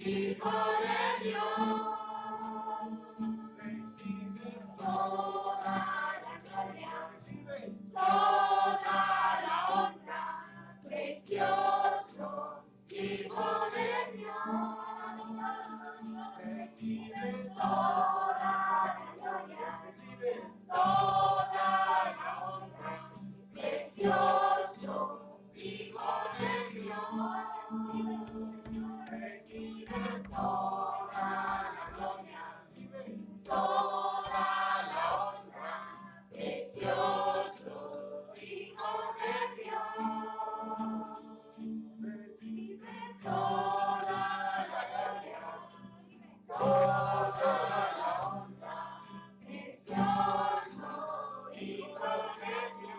Hijo de Dios, toda la gloria, toda la honra, precioso Hijo de Dios. Toda la gloria, toda la honra, precioso Hijo de Dios. Toda la gloria, toda la honra, precioso Hijo de Dios. Toda la gloria, toda la honra, precioso Hijo de Dios.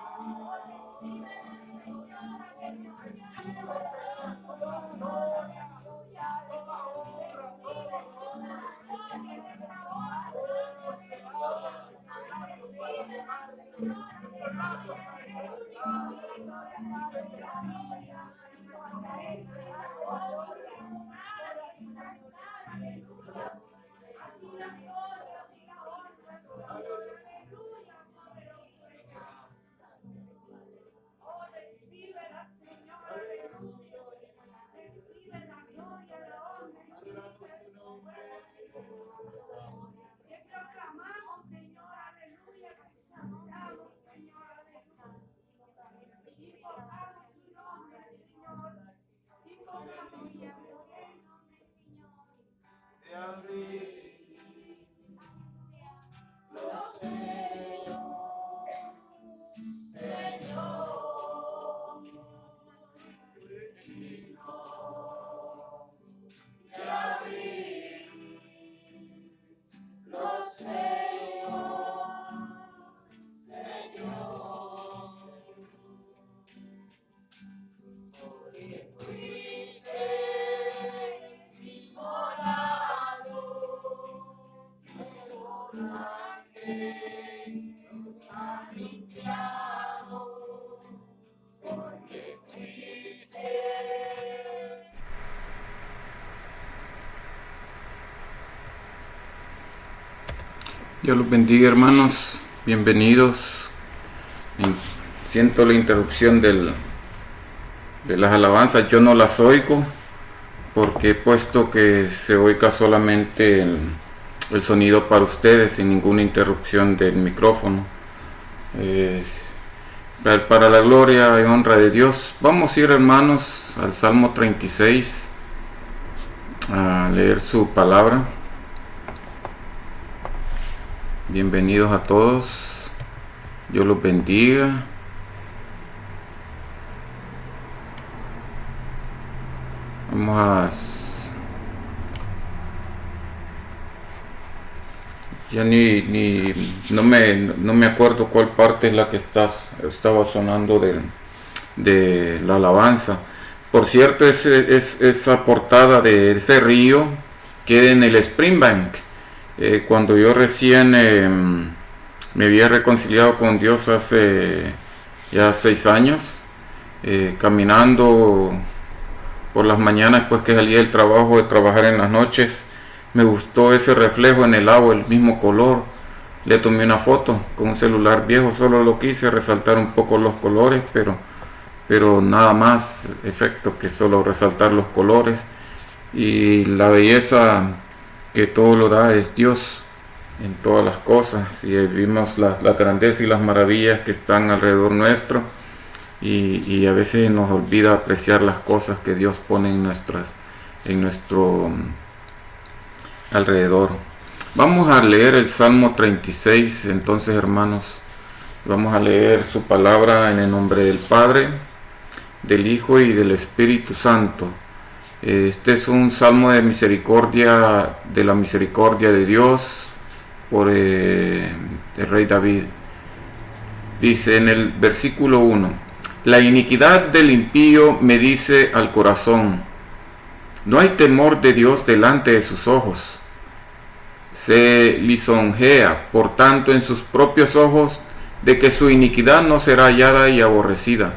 Dios los bendiga, hermanos, bienvenidos. Siento la interrupción de las alabanzas, yo no las oigo porque he puesto que se oiga solamente el sonido para ustedes sin ninguna interrupción del micrófono. Para la gloria y honra de Dios, vamos a ir, hermanos, al Salmo 36 a leer su palabra. Bienvenidos a todos, Dios los bendiga. Vamos a... Ya no me acuerdo cuál parte es la que estaba sonando de la alabanza. Por cierto, esa portada de ese río queda en el Springbank. Cuando yo recién me había reconciliado con Dios hace ya 6 años, caminando por las mañanas, pues que salía del trabajo, de trabajar en las noches, me gustó ese reflejo en el agua, el mismo color. Le tomé una foto con un celular viejo, solo lo quise resaltar un poco los colores, pero nada más efecto que solo resaltar los colores. Y la belleza que todo lo da es Dios en todas las cosas, y vimos la grandeza y las maravillas que están alrededor nuestro, y a veces nos olvida apreciar las cosas que Dios pone en nuestro alrededor. Vamos a leer el Salmo 36, entonces, hermanos, vamos a leer su palabra en el nombre del Padre, del Hijo y del Espíritu Santo. Este es un salmo de misericordia, de la misericordia de Dios por el rey David. Dice en el versículo 1: la iniquidad del impío me dice al corazón, no hay temor de Dios delante de sus ojos. Se lisonjea, por tanto, en sus propios ojos, de que su iniquidad no será hallada y aborrecida.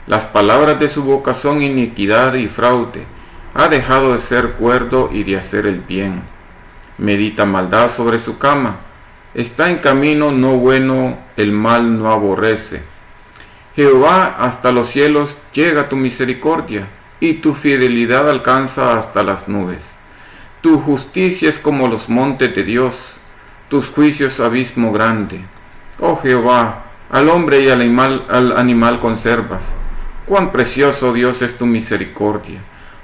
Las palabras de su boca son iniquidad y fraude. ha dejado de ser cuerdo y de hacer el bien. Medita maldad sobre su cama. Está en camino no bueno, el mal no aborrece. Jehová, hasta los cielos llega tu misericordia, y tu fidelidad alcanza hasta las nubes. Tu justicia es como los montes de Dios, tus juicios abismo grande. Oh Jehová, al hombre y al animal conservas. Cuán precioso, Dios, es tu misericordia.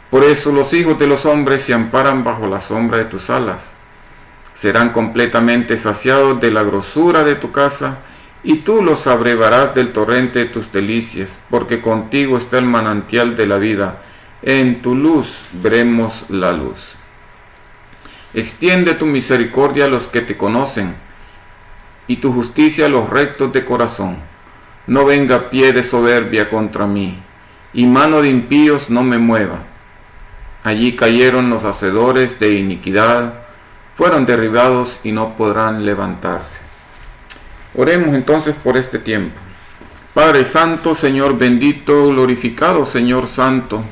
Por eso los hijos de los hombres se amparan bajo la sombra de tus alas. Serán completamente saciados de la grosura de tu casa, y tú los abrevarás del torrente de tus delicias, porque contigo está el manantial de la vida. En tu luz veremos la luz. Extiende tu misericordia a los que te conocen, y tu justicia a los rectos de corazón. No venga pie de soberbia contra mí, y mano de impíos no me mueva. Allí cayeron los hacedores de iniquidad, fueron derribados y no podrán levantarse. Oremos entonces por este tiempo. Padre Santo, Señor bendito, glorificado Señor Santo,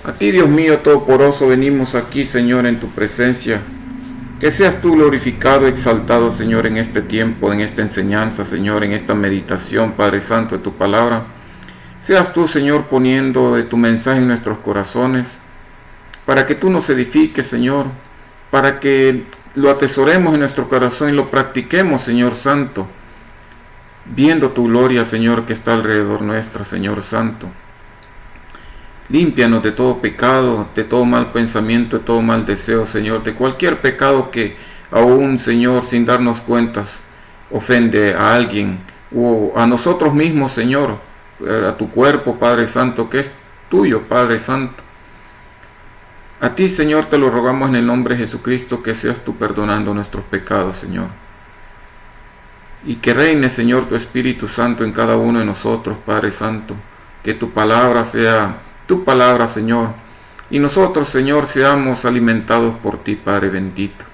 a ti, Dios mío todopoderoso, venimos aquí, Señor, en tu presencia. Que seas tú glorificado, exaltado, Señor, en este tiempo, en esta enseñanza, Señor, en esta meditación, Padre Santo, de tu palabra. Seas tú, Señor, poniendo de tu mensaje en nuestros corazones, para que tú nos edifiques, Señor, para que lo atesoremos en nuestro corazón y lo practiquemos, Señor Santo, viendo tu gloria, Señor, que está alrededor nuestra, Señor Santo. Límpianos de todo pecado, de todo mal pensamiento, de todo mal deseo, Señor, de cualquier pecado que aún, Señor, sin darnos cuentas, ofende a alguien o a nosotros mismos, Señor, a tu cuerpo, Padre Santo, que es tuyo, Padre Santo. A ti, Señor, te lo rogamos en el nombre de Jesucristo, que seas tú perdonando nuestros pecados, Señor. Y que reine, Señor, tu Espíritu Santo en cada uno de nosotros, Padre Santo. Que tu palabra sea tu palabra, Señor, y nosotros, Señor, seamos alimentados por ti, Padre bendito.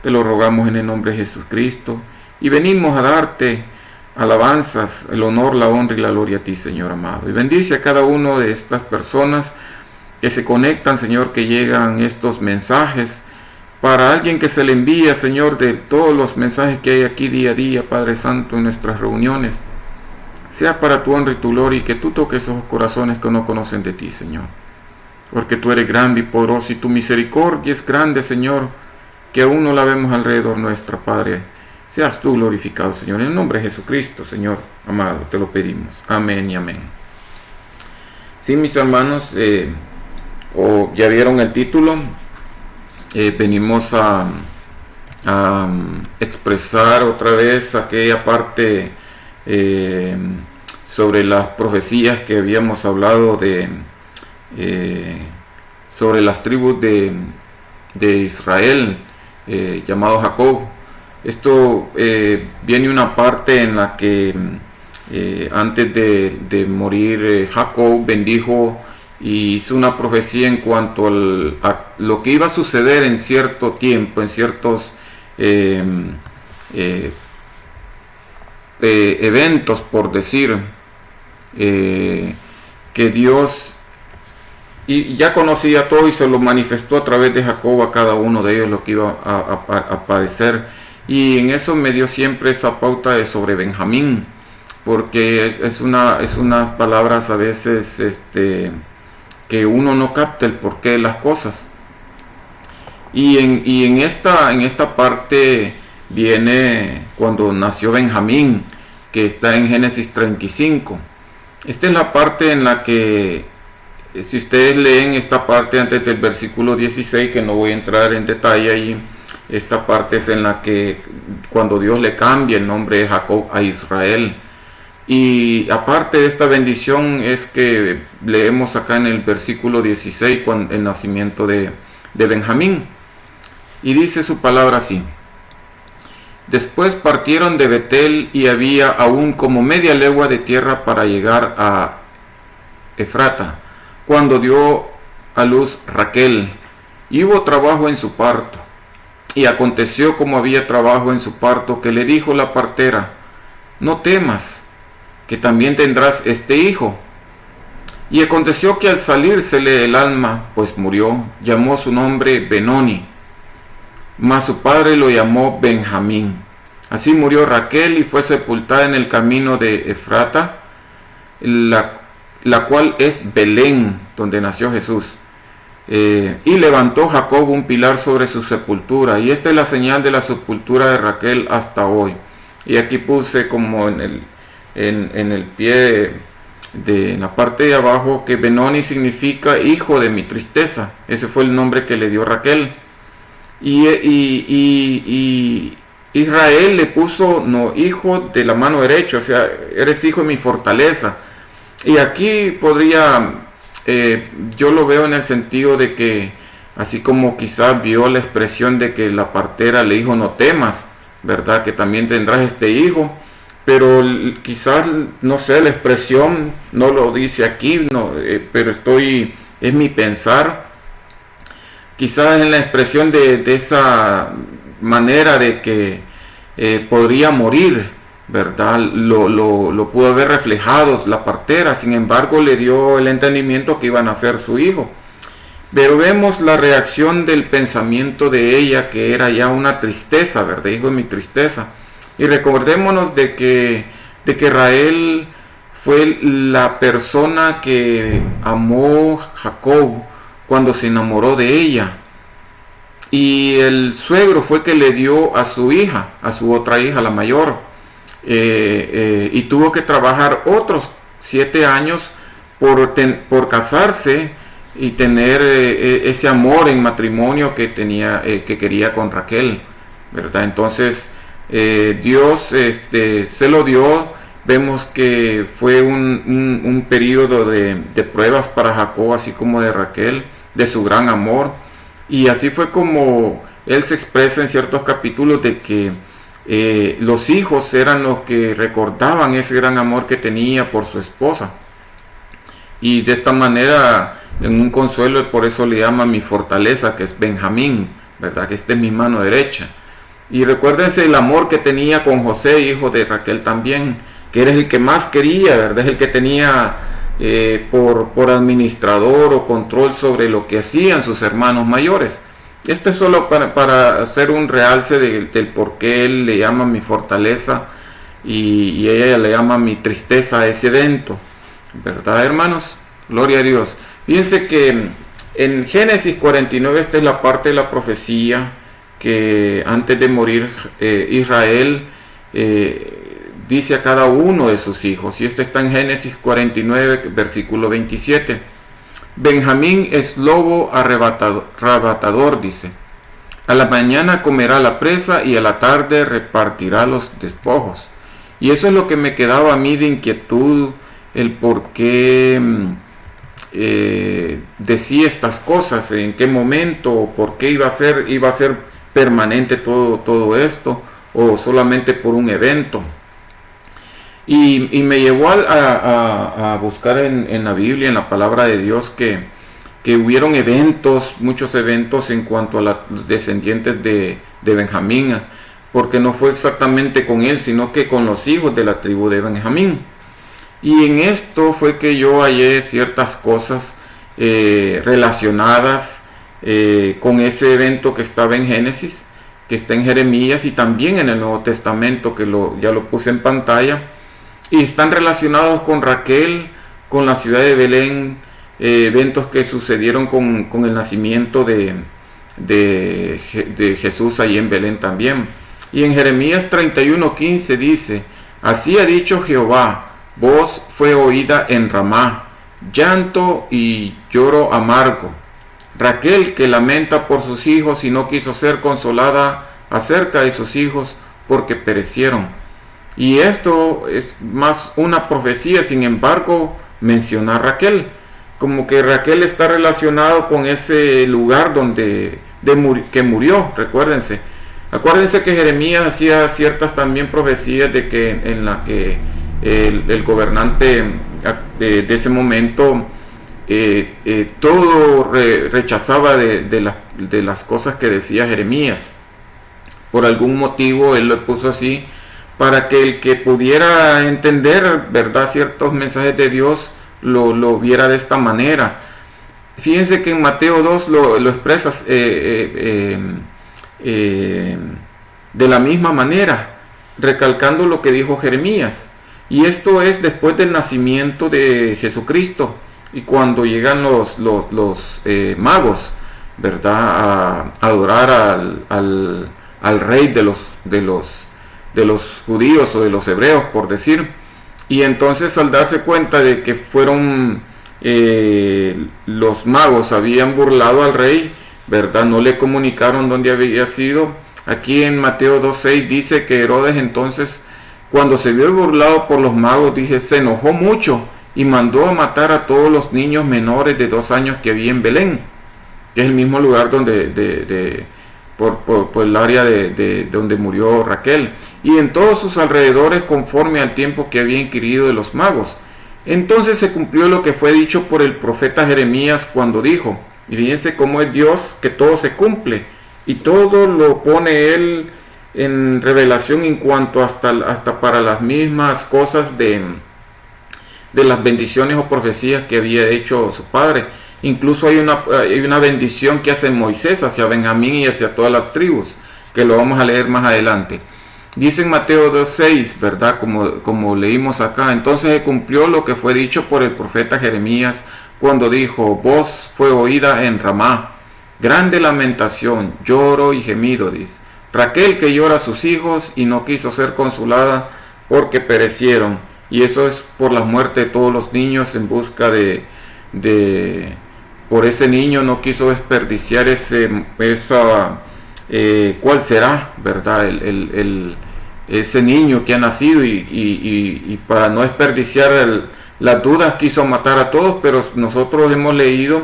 Te lo rogamos en el nombre de Jesucristo, y venimos a darte alabanzas, el honor, la honra y la gloria a ti, Señor amado. Y bendice a cada uno de estas personas que se conectan, Señor, que llegan estos mensajes, para alguien que se le envía, Señor, de todos los mensajes que hay aquí día a día, Padre Santo, en nuestras reuniones. Sea para tu honra y tu gloria, y que tú toques esos corazones que no conocen de ti, Señor. Porque tú eres grande y poderoso, y tu misericordia es grande, Señor, que aún no la vemos alrededor nuestra, Padre. Seas tú glorificado, Señor. En el nombre de Jesucristo, Señor amado, te lo pedimos. Amén y amén. Sí, mis hermanos, ya vieron el título. Venimos a expresar otra vez aquella parte sobre las profecías que habíamos hablado sobre las tribus de Israel, llamado Jacob. Esto viene una parte en la que antes de morir Jacob bendijo y hizo una profecía en cuanto a lo que iba a suceder en cierto tiempo, en ciertos eventos, por decir, que Dios ya conocía todo y se lo manifestó a través de Jacob a cada uno de ellos lo que iba a padecer. Y en eso me dio siempre esa pauta de sobre Benjamín, porque es unas palabras a veces que uno no capta el porqué de las cosas. Y en esta parte viene cuando nació Benjamín, que está en Génesis 35. Esta es la parte en la que, si ustedes leen esta parte antes del versículo 16, que no voy a entrar en detalle ahí, esta parte es en la que cuando Dios le cambia el nombre de Jacob a Israel. Y aparte de esta bendición es que leemos acá en el versículo 16 el nacimiento de Benjamín. Y dice su palabra así: después partieron de Betel, y había aún como media legua de tierra para llegar a Efrata, cuando dio a luz Raquel, y hubo trabajo en su parto. Y aconteció, como había trabajo en su parto, que le dijo la partera: no temas, que también tendrás este hijo. Y aconteció que al salírsele el alma, pues murió, llamó su nombre Benoni, mas su padre lo llamó Benjamín. Así murió Raquel y fue sepultada en el camino de Efrata, la cual es Belén, donde nació Jesús. Y levantó Jacob un pilar sobre su sepultura, y esta es la señal de la sepultura de Raquel hasta hoy. Y aquí puse como en el pie en la parte de abajo, que Benoni significa hijo de mi tristeza. Ese fue el nombre que le dio Raquel. Y Israel le puso, no, hijo de la mano derecha, o sea, eres hijo de mi fortaleza. Y aquí podría, yo lo veo en el sentido de que, así como quizás vio la expresión de que la partera le dijo no temas, ¿verdad? Que también tendrás este hijo. Pero quizás, no sé, la expresión no lo dice aquí, no, pero es mi pensar. Quizás en la expresión de esa manera de que podría morir, ¿verdad? Lo pudo haber reflejado la partera, sin embargo le dio el entendimiento que iban a ser su hijo. Pero vemos la reacción del pensamiento de ella, que era ya una tristeza, ¿verdad? Hijo de mi tristeza. Y recordémonos de que Raquel fue la persona que amó Jacob cuando se enamoró de ella. Y el suegro fue que le dio a su hija, a su otra hija, la mayor. Y tuvo que trabajar otros 7 años por casarse y tener ese amor en matrimonio que quería con Raquel, ¿verdad? Entonces Dios se lo dio. Vemos que fue un periodo de pruebas para Jacob, así como de Raquel, de su gran amor. Y así fue como él se expresa en ciertos capítulos de que los hijos eran los que recordaban ese gran amor que tenía por su esposa. Y de esta manera, en un consuelo, por eso le llama mi fortaleza, que es Benjamín, ¿verdad? Que esta es mi mano derecha. Y recuérdense el amor que tenía con José, hijo de Raquel también, que era el que más quería, ¿verdad? Es el que tenía por administrador o control sobre lo que hacían sus hermanos mayores. Esto es solo para hacer un realce del por qué él le llama mi fortaleza y ella le llama mi tristeza a ese evento, ¿verdad, hermanos? Gloria a Dios. Fíjense que en Génesis 49, esta es la parte de la profecía que antes de morir Israel dice a cada uno de sus hijos, y esto está en Génesis 49, versículo 27. Benjamín es lobo arrebatador, dice. A la mañana comerá la presa y a la tarde repartirá los despojos. Y eso es lo que me quedaba a mí de inquietud, el por qué decía estas cosas, en qué momento, por qué iba a ser permanente todo esto, o solamente por un evento. Y me llevó a buscar en la Biblia, en la palabra de Dios, que hubieron muchos eventos en cuanto a los descendientes de Benjamín, porque no fue exactamente con él, sino que con los hijos de la tribu de Benjamín. Y en esto fue que yo hallé ciertas cosas relacionadas con ese evento que estaba en Génesis, que está en Jeremías y también en el Nuevo Testamento, que ya lo puse en pantalla. Y están relacionados con Raquel, con la ciudad de Belén, eventos que sucedieron con el nacimiento de Jesús ahí en Belén también. Y en Jeremías 31:15 dice: así ha dicho Jehová, voz fue oída en Ramá, llanto y lloro amargo. Raquel, que lamenta por sus hijos y no quiso ser consolada acerca de sus hijos porque perecieron. Y esto es más una profecía, sin embargo, menciona a Raquel, como que Raquel está relacionado con ese lugar que murió. Acuérdense que Jeremías hacía ciertas también profecías de que en la que el gobernante de ese momento todo rechazaba de las cosas que decía Jeremías. Por algún motivo él lo puso así, para que el que pudiera entender, ¿verdad?, ciertos mensajes de Dios, lo viera de esta manera. Fíjense que en Mateo 2 lo expresas de la misma manera, recalcando lo que dijo Jeremías. Y esto es después del nacimiento de Jesucristo y cuando llegan los magos, ¿verdad?, a adorar al rey de los judíos o de los hebreos, por decir. Y entonces, al darse cuenta de que fueron los magos habían burlado al rey, ¿verdad?, no le comunicaron dónde había sido. Aquí en Mateo 2:6 dice que Herodes entonces, cuando se vio burlado por los magos, se enojó mucho y mandó a matar a todos los niños menores de 2 años que había en Belén, que es el mismo lugar donde por el área de donde murió Raquel, y en todos sus alrededores, conforme al tiempo que había inquirido de los magos. Entonces se cumplió lo que fue dicho por el profeta Jeremías cuando dijo, y fíjense cómo es Dios, que todo se cumple, y todo lo pone Él en revelación en cuanto hasta para las mismas cosas de las bendiciones o profecías que había hecho su padre. Incluso hay una bendición que hace Moisés hacia Benjamín y hacia todas las tribus, que lo vamos a leer más adelante. Dice en Mateo 2:6, ¿verdad?, como leímos acá, entonces se cumplió lo que fue dicho por el profeta Jeremías cuando dijo, voz fue oída en Ramá, grande lamentación, lloro y gemido, dice. Raquel que llora a sus hijos y no quiso ser consolada porque perecieron. Y eso es por la muerte de todos los niños en busca por ese niño no quiso desperdiciar ¿cuál será, verdad? Ese niño que ha nacido y para no desperdiciar las dudas quiso matar a todos, pero nosotros hemos leído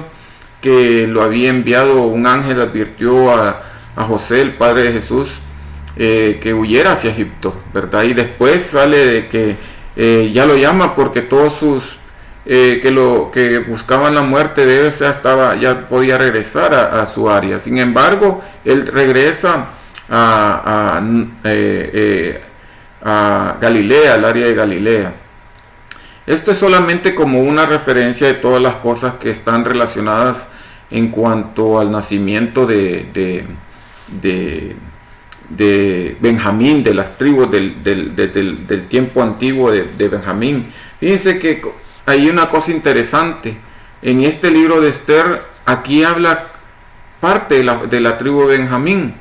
que lo había enviado un ángel, advirtió a José, el padre de Jesús, que huyera hacia Egipto, ¿verdad? Y después sale de que ya lo llama porque todos sus que buscaban la muerte de él ya podía regresar a su área. Sin embargo, él regresa a Galilea, al área de Galilea. Esto es solamente como una referencia de todas las cosas que están relacionadas en cuanto al nacimiento de Benjamín, de las tribus del tiempo antiguo de Benjamín. Fíjense que hay una cosa interesante. En este libro de Esther, aquí habla parte de la tribu de Benjamín.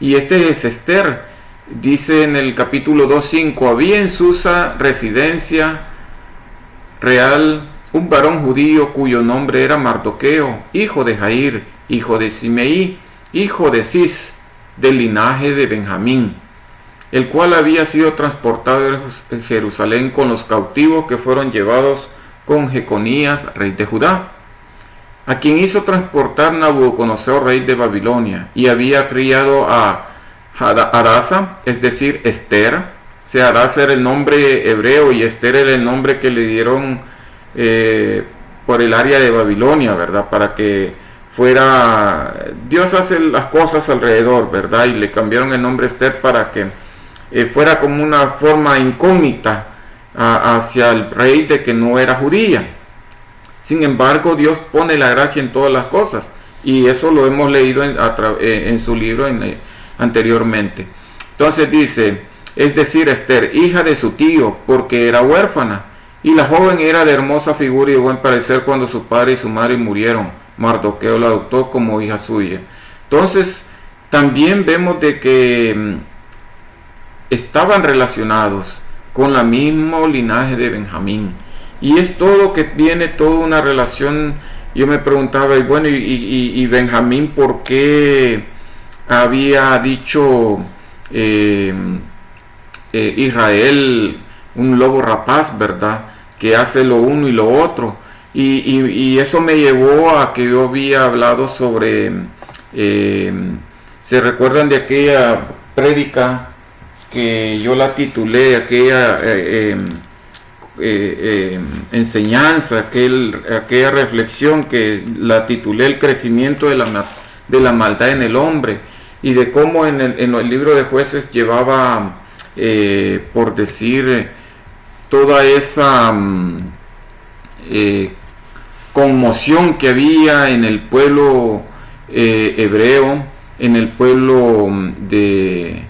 Y este es Esther. Dice en el capítulo 2:5, había en Susa residencia real un varón judío cuyo nombre era Mardoqueo, hijo de Jair, hijo de Simeí, hijo de Cis, del linaje de Benjamín, el cual había sido transportado de Jerusalén con los cautivos que fueron llevados con Jeconías, rey de Judá, a quien hizo transportar Nabucodonosor, rey de Babilonia, y había criado a Hadasa, es decir, Esther. O sea, Hadasa era el nombre hebreo y Esther era el nombre que le dieron por el área de Babilonia, ¿verdad? Para que fuera, Dios hace las cosas alrededor, ¿verdad? Y le cambiaron el nombre Esther para que fuera como una forma incógnita hacia el rey de que no era judía. Sin embargo, Dios pone la gracia en todas las cosas, y eso lo hemos leído en su libro anteriormente. Entonces dice, es decir, Esther, hija de su tío, porque era huérfana, y la joven era de hermosa figura y de buen parecer cuando su padre y su madre murieron. Mardoqueo la adoptó como hija suya. Entonces, también vemos de que estaban relacionados con la mismo linaje de Benjamín. Y es todo que viene toda una relación. Yo me preguntaba, y bueno, y Benjamín, ¿por qué había dicho Israel un lobo rapaz, verdad? Que hace lo uno y lo otro. Y eso me llevó a que yo había hablado sobre, ¿se recuerdan de aquella prédica que yo la titulé, aquella enseñanza, aquella reflexión que la titulé el crecimiento de la maldad en el hombre, y de cómo en el libro de Jueces llevaba, por decir, toda esa conmoción que había en el pueblo hebreo, en el pueblo de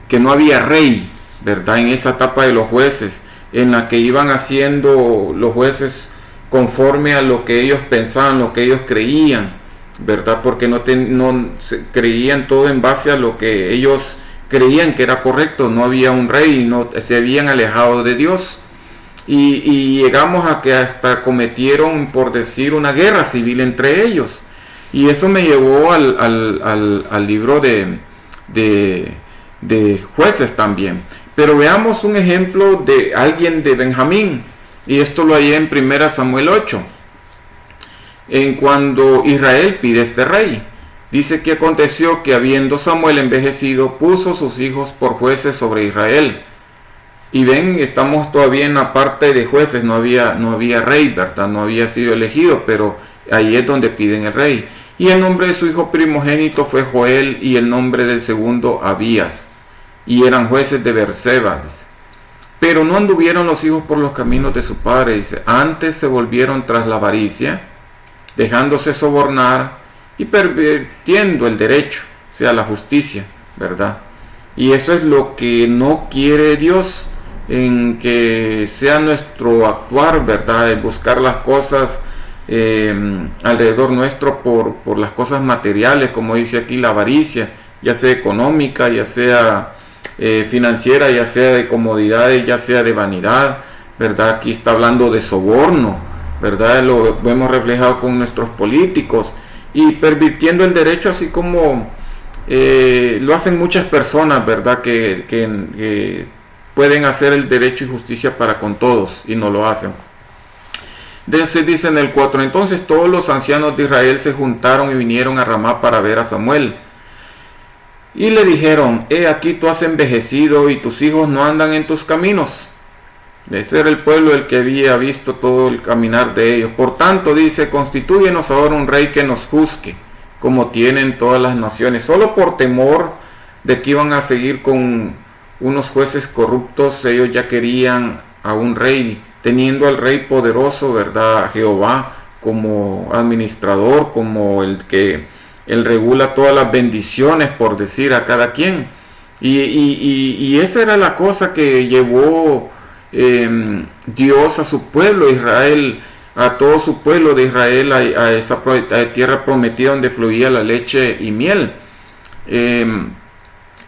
que no había rey, ¿verdad? En esa etapa de los jueces, en la que iban haciendo los jueces conforme a lo que ellos pensaban, lo que ellos creían, ¿verdad? Porque no creían todo en base a lo que ellos creían que era correcto. No había un rey, no, se habían alejado de Dios. Y llegamos a que hasta cometieron, por decir, una guerra civil entre ellos. Y eso me llevó al libro de jueces también. Pero veamos un ejemplo de alguien de Benjamín, y esto lo hallé en 1 Samuel 8, en cuando Israel pide este rey. Dice que aconteció que habiendo Samuel envejecido, puso sus hijos por jueces sobre Israel. Y ven, estamos todavía en la parte de jueces, no había rey, ¿verdad? No había sido elegido, pero ahí es donde piden el rey. Y el nombre de su hijo primogénito fue Joel, y el nombre del segundo Abías. Y eran jueces de Beerseba, dice. Pero no anduvieron los hijos por los caminos de su padre, dice. Antes se volvieron tras la avaricia, dejándose sobornar y pervirtiendo el derecho, o sea, la justicia, ¿verdad? Y eso es lo que no quiere Dios, en que sea nuestro actuar, ¿verdad? El buscar las cosas alrededor nuestro por las cosas materiales, como dice aquí, la avaricia, ya sea económica, ya sea financiera, ya sea de comodidades, ya sea de vanidad, ¿verdad? Aquí está hablando de soborno, ¿verdad? Lo vemos reflejado con nuestros políticos, y pervirtiendo el derecho, así como lo hacen muchas personas, ¿verdad? Que pueden hacer el derecho y justicia para con todos y no lo hacen. Entonces dice en el 4, entonces todos los ancianos de Israel se juntaron y vinieron a Ramá para ver a Samuel. Y le dijeron, he aquí tú has envejecido y tus hijos no andan en tus caminos. Ese era el pueblo el que había visto todo el caminar de ellos. Por tanto, dice, constitúyenos ahora un rey que nos juzgue, como tienen todas las naciones. Solo por temor de que iban a seguir con unos jueces corruptos, ellos ya querían a un rey, teniendo al rey poderoso, ¿verdad? Jehová como administrador, como el que él regula todas las bendiciones, por decir, a cada quien. Y esa era la cosa que llevó Dios a su pueblo Israel, a todo su pueblo de Israel, a esa tierra prometida donde fluía la leche y miel.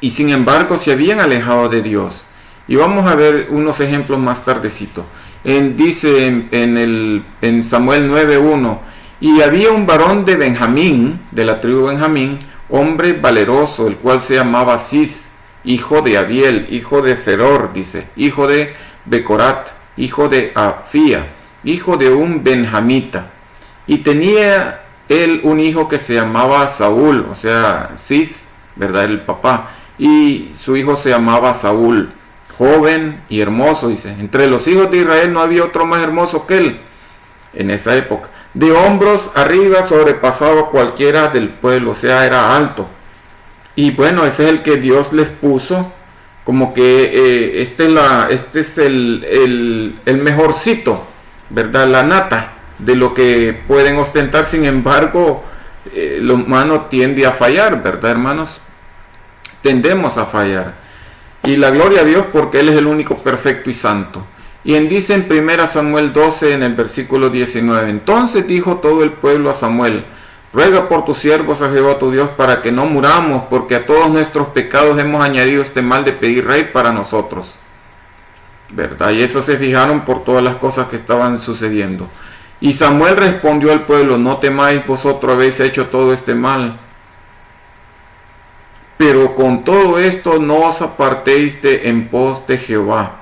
Y sin embargo se habían alejado de Dios. Y vamos a ver unos ejemplos más tardecito. Dice en Samuel 9:1, y había un varón de Benjamín, de la tribu de Benjamín, hombre valeroso, el cual se llamaba Cis, hijo de Abiel, hijo de Zeror, dice, hijo de Becorat, hijo de Afía, hijo de un benjamita. Y tenía él un hijo que se llamaba Saúl, o sea, Cis, ¿verdad? El papá. Y su hijo se llamaba Saúl, joven y hermoso, dice. Entre los hijos de Israel no había otro más hermoso que él en esa época. De hombros arriba sobrepasaba cualquiera del pueblo, o sea, era alto. Y bueno, ese es el que Dios les puso, como que este es el mejorcito, ¿verdad? La nata de lo que pueden ostentar. Sin embargo, lo humano tiende a fallar, ¿verdad, hermanos? Tendemos a fallar. Y la gloria a Dios porque Él es el único perfecto y santo. Y dice en 1 Samuel 12, en el versículo 19, entonces dijo todo el pueblo a Samuel, ruega por tus siervos a Jehová tu Dios para que no muramos, porque a todos nuestros pecados hemos añadido este mal de pedir rey para nosotros. ¿Verdad? Y eso se fijaron por todas las cosas que estaban sucediendo. Y Samuel respondió al pueblo, no temáis, vosotros habéis hecho todo este mal. Pero con todo esto no os apartéis en pos de Jehová,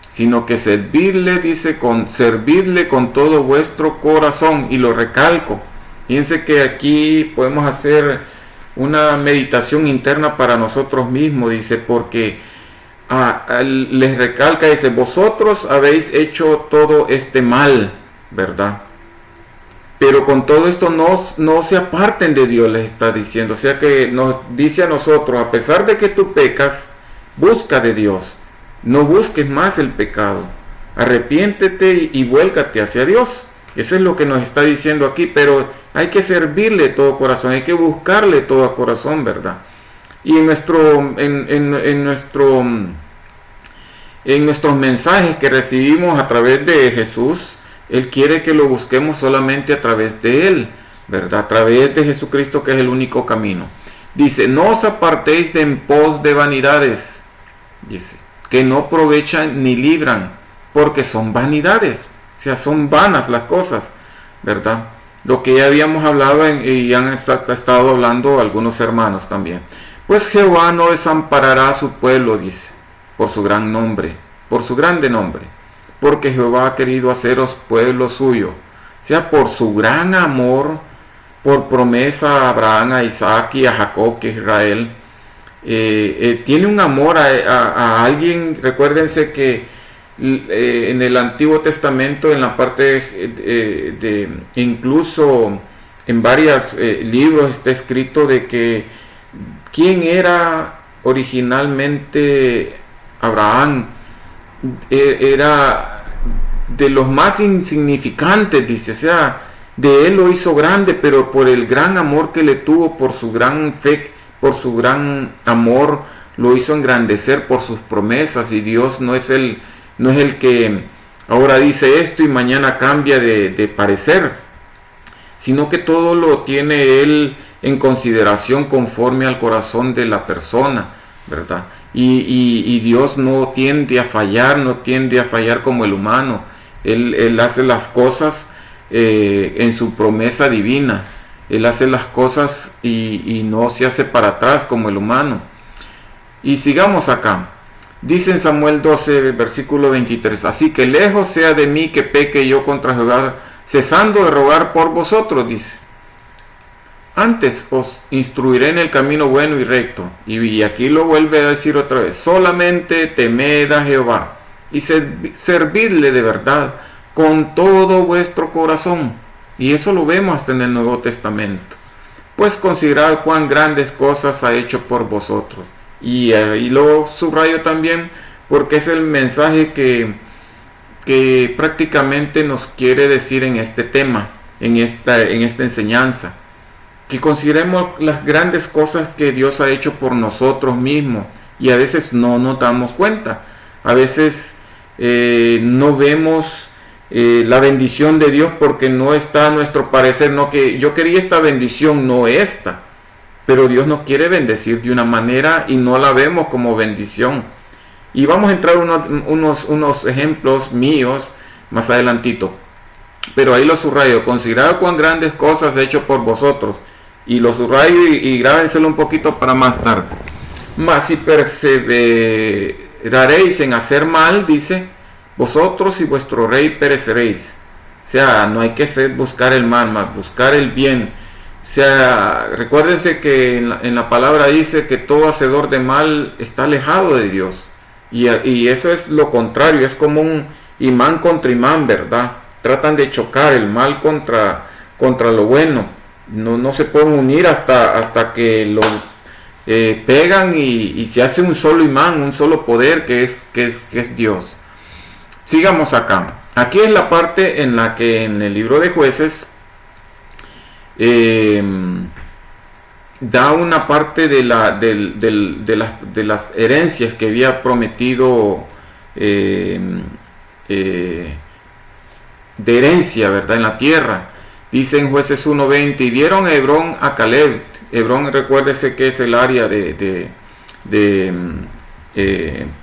sino que servirle, dice, servirle con todo vuestro corazón. Y lo recalco. Fíjense que aquí podemos hacer una meditación interna para nosotros mismos, dice, porque les recalca, dice, vosotros habéis hecho todo este mal, ¿verdad? Pero con todo esto no se aparten de Dios, les está diciendo. O sea que nos dice a nosotros, a pesar de que tú pecas, busca de Dios. No busques más el pecado. arrepiéntete y vuélcate hacia Dios. Eso es lo que nos está diciendo aquí, pero hay que servirle de todo corazón, hay que buscarle de todo corazón, ¿verdad? Y en nuestros mensajes que recibimos a través de Jesús, Él quiere que lo busquemos solamente a través de Él, ¿verdad? A través de Jesucristo, que es el único camino. Dice, no os apartéis de en pos de vanidades, dice, que no aprovechan ni libran, porque son vanidades, o sea, son vanas las cosas, ¿verdad? Lo que ya habíamos hablado y han estado hablando algunos hermanos también. Pues Jehová no desamparará a su pueblo, dice, por su gran nombre, por su grande nombre, porque Jehová ha querido haceros pueblo suyo, o sea, por su gran amor, por promesa a Abraham, a Isaac y a Jacob, que es Israel. Tiene un amor a alguien. Recuérdense que en el Antiguo Testamento, en la parte de incluso en varios libros está escrito de que quién era originalmente Abraham. Era de los más insignificantes, dice, o sea, de él lo hizo grande, pero por el gran amor que le tuvo, por su gran fe, por su gran amor, lo hizo engrandecer por sus promesas. Y Dios no es el que ahora dice esto y mañana cambia de parecer, sino que todo lo tiene Él en consideración conforme al corazón de la persona, ¿verdad? Y Dios no tiende a fallar como el humano. Él hace las cosas en su promesa divina. Él hace las cosas y no se hace para atrás como el humano. Y sigamos acá. Dice en Samuel 12, versículo 23, así que lejos sea de mí que peque yo contra Jehová, cesando de rogar por vosotros, dice. Antes os instruiré en el camino bueno y recto. Y aquí lo vuelve a decir otra vez, solamente temed a Jehová y servidle de verdad con todo vuestro corazón. Y eso lo vemos hasta en el Nuevo Testamento. Pues considerad cuán grandes cosas ha hecho por vosotros. Y ahí lo subrayo también porque es el mensaje que prácticamente nos quiere decir en este tema, en esta enseñanza. Que consideremos las grandes cosas que Dios ha hecho por nosotros mismos. Y a veces no nos damos cuenta. A veces no vemos la bendición de Dios porque no está a nuestro parecer. No, que yo quería esta bendición, no esta. Pero Dios nos quiere bendecir de una manera y no la vemos como bendición. Y vamos a entrar unos ejemplos míos más adelantito. Pero ahí lo subrayo. Considerad cuán grandes cosas he hecho por vosotros. Y lo subrayo y grábenselo un poquito para más tarde. Mas si perseveraréis en hacer mal, dice, vosotros y vuestro rey pereceréis. O sea, no hay que buscar el mal, más buscar el bien. O sea, recuérdense que en la palabra dice que todo hacedor de mal está alejado de Dios. Y eso es lo contrario, es como un imán contra imán, ¿verdad? Tratan de chocar el mal contra lo bueno. No se pueden unir hasta que lo pegan y se hace un solo imán, un solo poder que es Dios. Sigamos acá. Aquí es la parte en la que en el libro de Jueces da una parte de las herencias que había prometido de herencia, ¿verdad? En la tierra. Dice en Jueces 1:20, y dieron a Hebrón a Caleb. Hebrón, recuérdese que es el área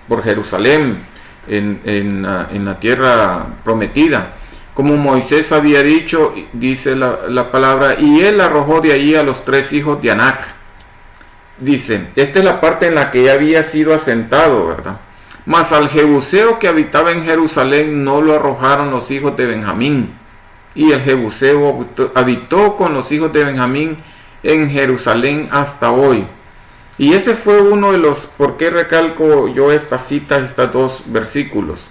por Jerusalén, en la tierra prometida. Como Moisés había dicho, dice la palabra, y él arrojó de allí a los 3 hijos de Anac. Dice, esta es la parte en la que ya había sido asentado, ¿verdad? Mas al jebuseo que habitaba en Jerusalén no lo arrojaron los hijos de Benjamín. Y el jebuseo habitó con los hijos de Benjamín en Jerusalén hasta hoy. Y ese fue uno de los, ¿por qué recalco yo estas citas, estos 2 versículos?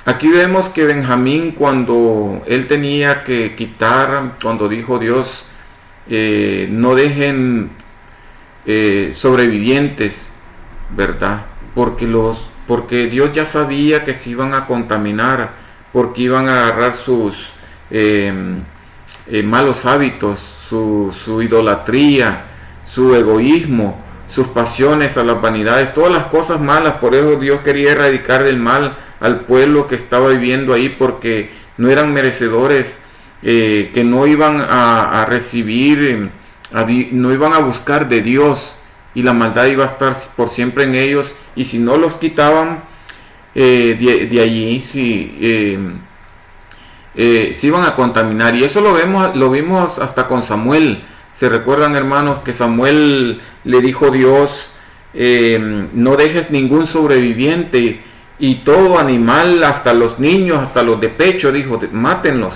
Aquí vemos que Benjamín, cuando él tenía que quitar, cuando dijo Dios, no dejen sobrevivientes, ¿verdad? Porque porque Dios ya sabía que se iban a contaminar, porque iban a agarrar sus malos hábitos, su idolatría, su egoísmo, sus pasiones a las vanidades, todas las cosas malas. Por eso Dios quería erradicar el mal al pueblo que estaba viviendo ahí, porque no eran merecedores, que no iban a recibir, no iban a buscar de Dios, y la maldad iba a estar por siempre en ellos, y si no los quitaban de allí, se iban a contaminar. Y eso lo vimos hasta con Samuel. Se recuerdan, hermanos, que Samuel le dijo a Dios, no dejes ningún sobreviviente, y todo animal, hasta los niños, hasta los de pecho, dijo, mátenlos,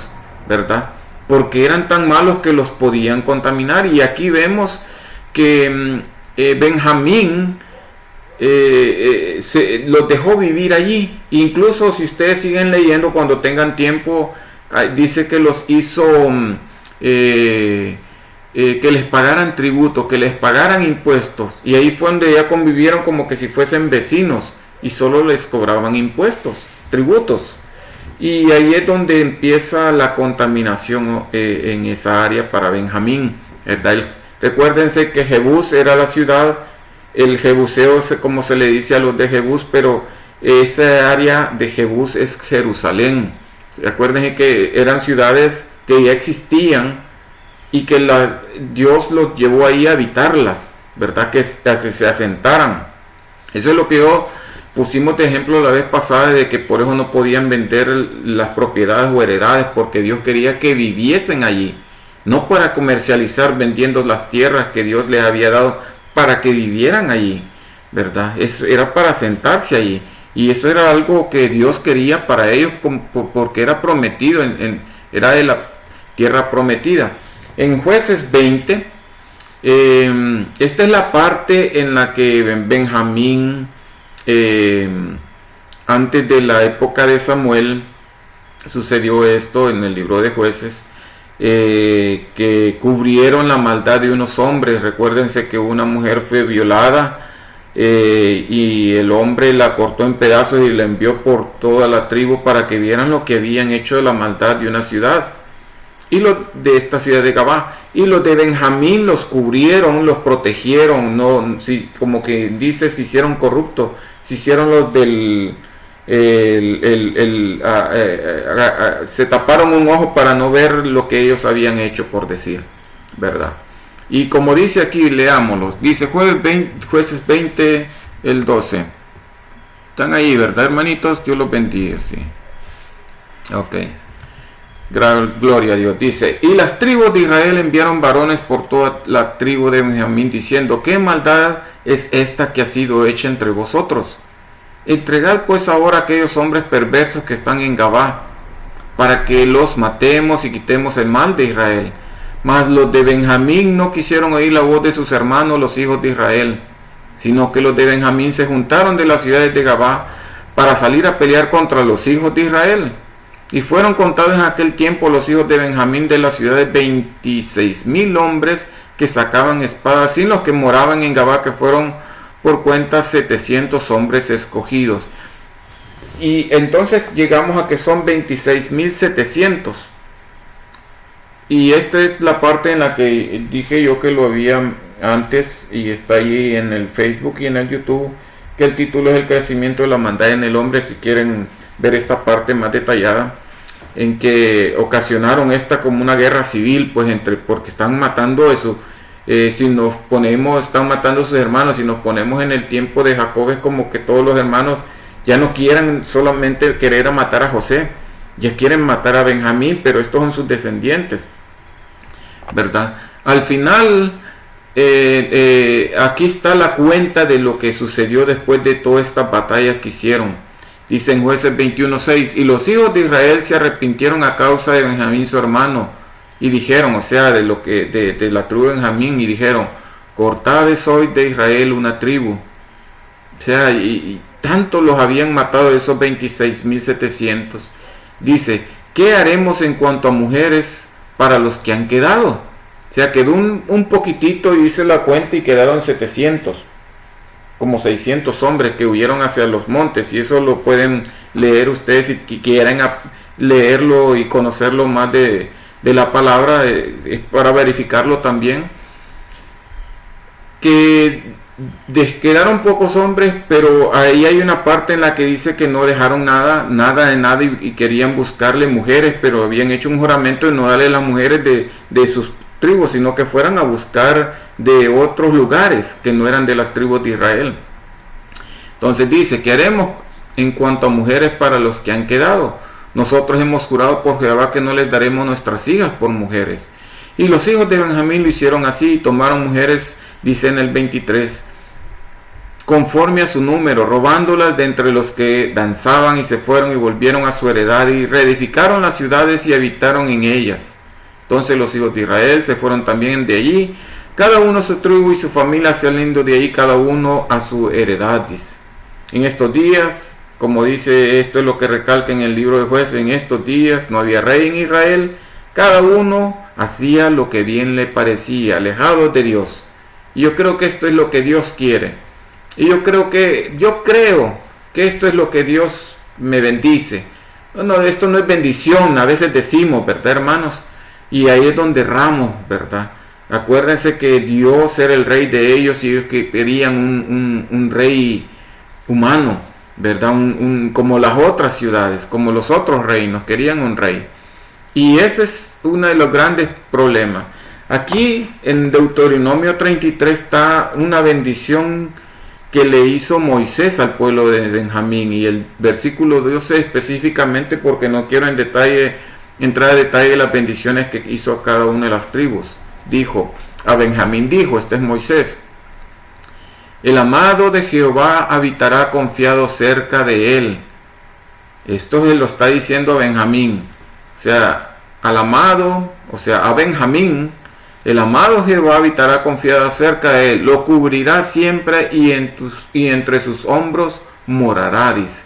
¿verdad? Porque eran tan malos que los podían contaminar. Y aquí vemos que Benjamín los dejó vivir allí. Incluso si ustedes siguen leyendo, cuando tengan tiempo, dice que los hizo que les pagaran tributo, que les pagaran impuestos, y ahí fue donde ya convivieron como que si fuesen vecinos, y solo les cobraban impuestos, tributos. Y ahí es donde empieza la contaminación en esa área para Benjamín, ¿verdad? Recuérdense que Jebús era la ciudad, el Jebuseo, como se le dice a los de Jebús, pero esa área de Jebús es Jerusalén. Recuerden que eran ciudades que ya existían y que Dios los llevó ahí a habitarlas, ¿verdad? Que se asentaran. Eso es lo que pusimos de ejemplo la vez pasada, de que por eso no podían vender las propiedades o heredades, porque Dios quería que viviesen allí, no para comercializar vendiendo las tierras que Dios les había dado, para que vivieran allí, ¿verdad? Eso era para sentarse allí, y eso era algo que Dios quería para ellos, porque era prometido, era de la tierra prometida. En Jueces 20, esta es la parte en la que Benjamín, antes de la época de Samuel, sucedió esto en el libro de Jueces, que cubrieron la maldad de unos hombres. Recuérdense que una mujer fue violada, y el hombre la cortó en pedazos y la envió por toda la tribu para que vieran lo que habían hecho de la maldad de una ciudad, y los de esta ciudad de Gabá. Y los de Benjamín los cubrieron, los protegieron, no, como que dice, se hicieron corruptos, se hicieron los del se taparon un ojo para no ver lo que ellos habían hecho, por decir, ¿verdad? Y como dice aquí, leámoslos. Dice Jueces 20, el 12. Están ahí, ¿verdad, hermanitos? Dios los bendiga, sí. Ok. Gloria a Dios. Dice, y las tribus de Israel enviaron varones por toda la tribu de Benjamín, diciendo, ¿qué maldad es esta que ha sido hecha entre vosotros? Entregad pues ahora a aquellos hombres perversos que están en Gabá, para que los matemos y quitemos el mal de Israel. Mas los de Benjamín no quisieron oír la voz de sus hermanos, los hijos de Israel, sino que los de Benjamín se juntaron de las ciudades de Gabá para salir a pelear contra los hijos de Israel. Y fueron contados en aquel tiempo los hijos de Benjamín de las ciudades 26,000 hombres que sacaban espadas, sin los que moraban en Gabá, que fueron por cuenta 700 hombres escogidos. Y entonces llegamos a que son 26,700. Y esta es la parte en la que dije yo que lo había antes, y está ahí en el Facebook y en el YouTube, que el título es El crecimiento de la maldad en el hombre. Si quieren ver esta parte más detallada, en que ocasionaron esta como una guerra civil, pues porque están matando eso. Si nos ponemos, están matando a sus hermanos. Si nos ponemos en el tiempo de Jacob, es como que todos los hermanos ya no quieren solamente querer matar a José, ya quieren matar a Benjamín, pero estos son sus descendientes, ¿verdad? Al final, aquí está la cuenta de lo que sucedió después de todas estas batallas que hicieron. Dice en Jueces 21:6, y los hijos de Israel se arrepintieron a causa de Benjamín su hermano, y dijeron, o sea, de la tribu de Benjamín, y dijeron, cortad hoy de Israel una tribu. O sea, y tanto los habían matado de esos 26,700. Dice, ¿qué haremos en cuanto a mujeres para los que han quedado? O sea, quedó un poquitito, y hice la cuenta y quedaron 700. como 600 hombres que huyeron hacia los montes, y eso lo pueden leer ustedes si quieren leerlo y conocerlo más de la palabra, para verificarlo también, que quedaron pocos hombres, pero ahí hay una parte en la que dice que no dejaron nada de nada, y querían buscarle mujeres, pero habían hecho un juramento de no darle las mujeres de sus tribus, sino que fueran a buscar de otros lugares que no eran de las tribus de Israel. Entonces dice: ¿qué haremos en cuanto a mujeres para los que han quedado? Nosotros hemos jurado por Jehová que no les daremos nuestras hijas por mujeres. Y los hijos de Benjamín lo hicieron así, y tomaron mujeres, dice en el 23, conforme a su número, robándolas de entre los que danzaban, y se fueron y volvieron a su heredad, y reedificaron las ciudades y habitaron en ellas. Entonces los hijos de Israel se fueron también de allí, cada uno a su tribu y su familia, saliendo de ahí cada uno a su heredad, dice. En estos días, como dice, esto es lo que recalca en el libro de Jueces: en estos días no había rey en Israel, cada uno hacía lo que bien le parecía, alejados de Dios. Y yo creo que esto es lo que Dios quiere. Y yo creo que esto es lo que Dios me bendice. No, esto no es bendición, a veces decimos, ¿verdad, hermanos? Y ahí es donde erramos, ¿verdad? Acuérdense que Dios era el rey de ellos, y ellos que querían un rey humano, ¿verdad? Como las otras ciudades, como los otros reinos, querían un rey. Y ese es uno de los grandes problemas. Aquí en Deuteronomio 33 está una bendición que le hizo Moisés al pueblo de Benjamín, y el versículo 12 específicamente, porque no quiero entrar a detalle de las bendiciones que hizo a cada una de las tribus. Dijo, a Benjamín dijo, este es Moisés: el amado de Jehová habitará confiado cerca de él. Esto se lo está diciendo a Benjamín, o sea, al amado, o sea, a Benjamín. El amado Jehová habitará confiado cerca de él, lo cubrirá siempre, y entre sus hombros morará, dice.